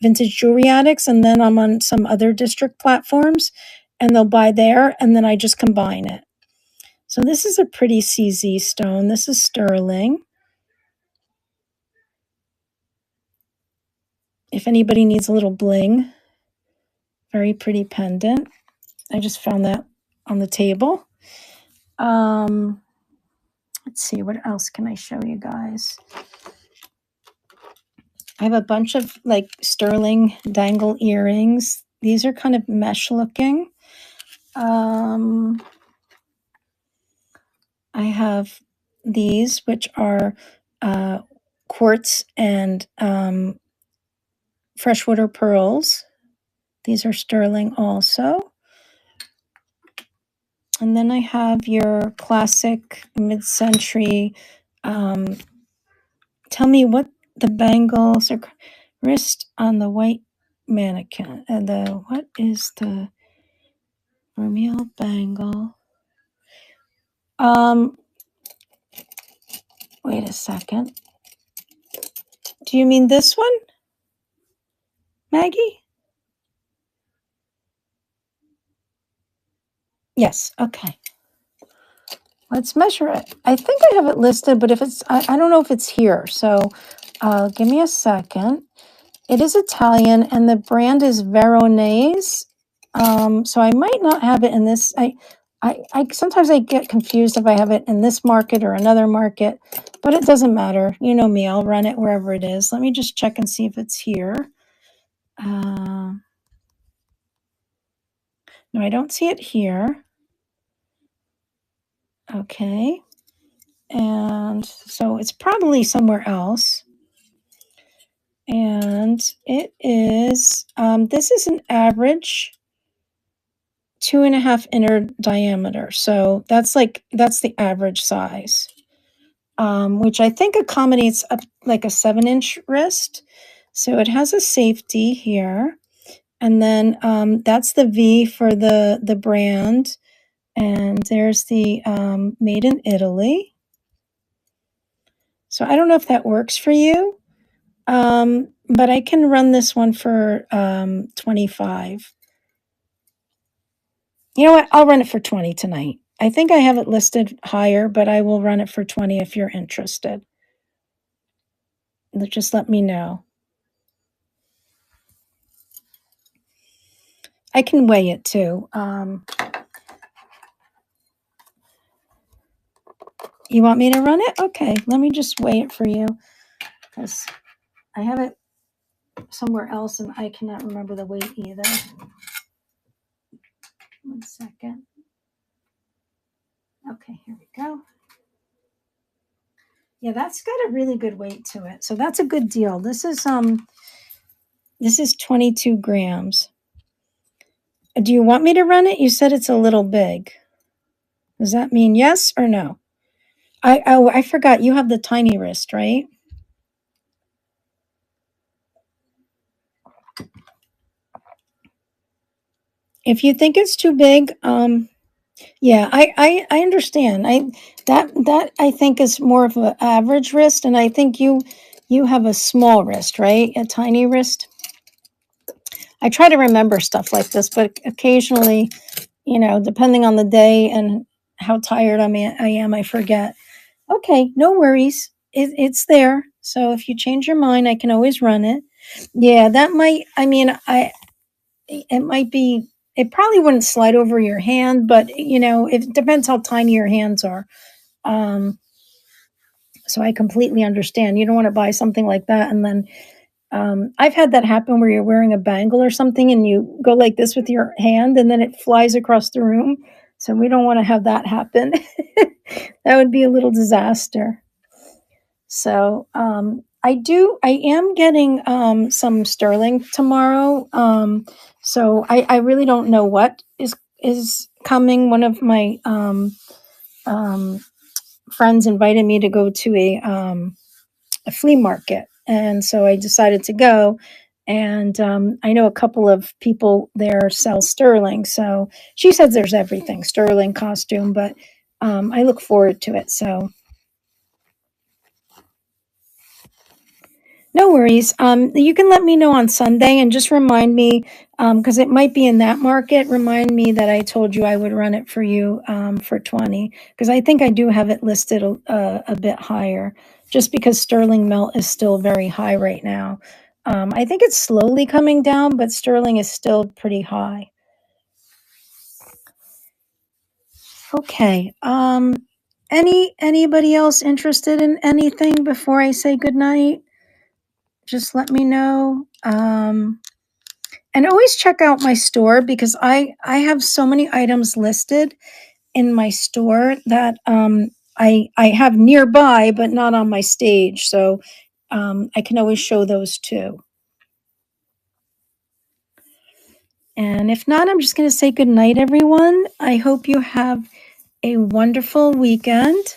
Vintage Jewelry Addicts, and then I'm on some other district platforms, and they'll buy there, and then I just combine it. So this is a pretty CZ stone. This is sterling. If anybody needs a little bling, very pretty pendant. I just found that on the table. Let's see, what else can I show you guys? I have a bunch of like sterling dangle earrings. These are kind of mesh looking. I have these, which are quartz and freshwater pearls. These are sterling also. And then I have your classic mid-century. Tell me what the bangles are. Wrist on the white mannequin. And what is the Romeo bangle? Wait a second. Do you mean this one, Maggie? Yes. Okay. Let's measure it. I think I have it listed, but if it's, I don't know if it's here. So give me a second. It is Italian, and the brand is Veronese. So I might not have it in this. I sometimes I get confused if I have it in this market or another market, but it doesn't matter. You know me, I'll run it wherever it is. Let me just check and see if it's here. No, I don't see it here. Okay. And so it's probably somewhere else. And it is, this is an average 2.5 inner diameter. So that's the average size, which I think accommodates up like a 7-inch wrist. So it has a safety here. And then that's the V for the brand. And there's the made in Italy. So I don't know if that works for you. But I can run this one for 25. You know what? I'll run it for 20 tonight. I think I have it listed higher, but I will run it for 20 if you're interested. Just let me know. I can weigh it too. You want me to run it? Okay, let me just weigh it for you because I have it somewhere else and I cannot remember the weight either. 1 second. Okay, here we go. Yeah, that's got a really good weight to it. So that's a good deal. This is 22 grams. Do you want me to run it? You said it's a little big. Does that mean yes or no? I forgot you have the tiny wrist, right? If you think it's too big, yeah, I understand. That I think is more of an average wrist, and I think you have a small wrist, right? A tiny wrist. I try to remember stuff like this, but occasionally, depending on the day and how tired I am, I forget. Okay, no worries. It's there. So if you change your mind, I can always run it. Yeah, that might. I mean, it might be. It probably wouldn't slide over your hand, but it depends how tiny your hands are. So I completely understand. You don't want to buy something like that, and then I've had that happen where you're wearing a bangle or something, and you go like this with your hand, and then it flies across the room. So we don't want to have that happen. That would be a little disaster. So I am getting some sterling tomorrow. So I really don't know what is coming. One of my friends invited me to go to a flea market, and so I decided to go. And I know a couple of people there sell sterling, so she says there's everything sterling costume, but I look forward to it. So no worries. You can let me know on Sunday and just remind me, because it might be in that market. Remind me that I told you I would run it for you for 20, because I think I do have it listed a bit higher, just because sterling melt is still very high right now. I think it's slowly coming down, but sterling is still pretty high. Okay. Anybody else interested in anything before I say goodnight? Just let me know. And always check out my store because I have so many items listed in my store that I have nearby, but not on my stage. So I can always show those too. And if not, I'm just going to say good night, everyone. I hope you have a wonderful weekend.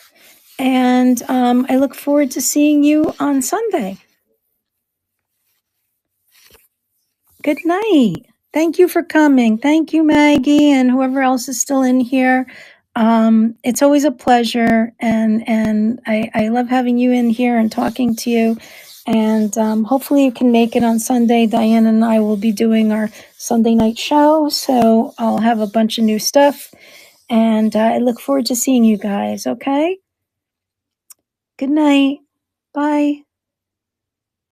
And I look forward to seeing you on Sunday. Good night. Thank you for coming. Thank you, Maggie, and whoever else is still in here. It's always a pleasure, and I love having you in here and talking to you. And hopefully you can make it on Sunday. Diane and I will be doing our Sunday night show, so I'll have a bunch of new stuff. And I look forward to seeing you guys, okay? Good night. Bye.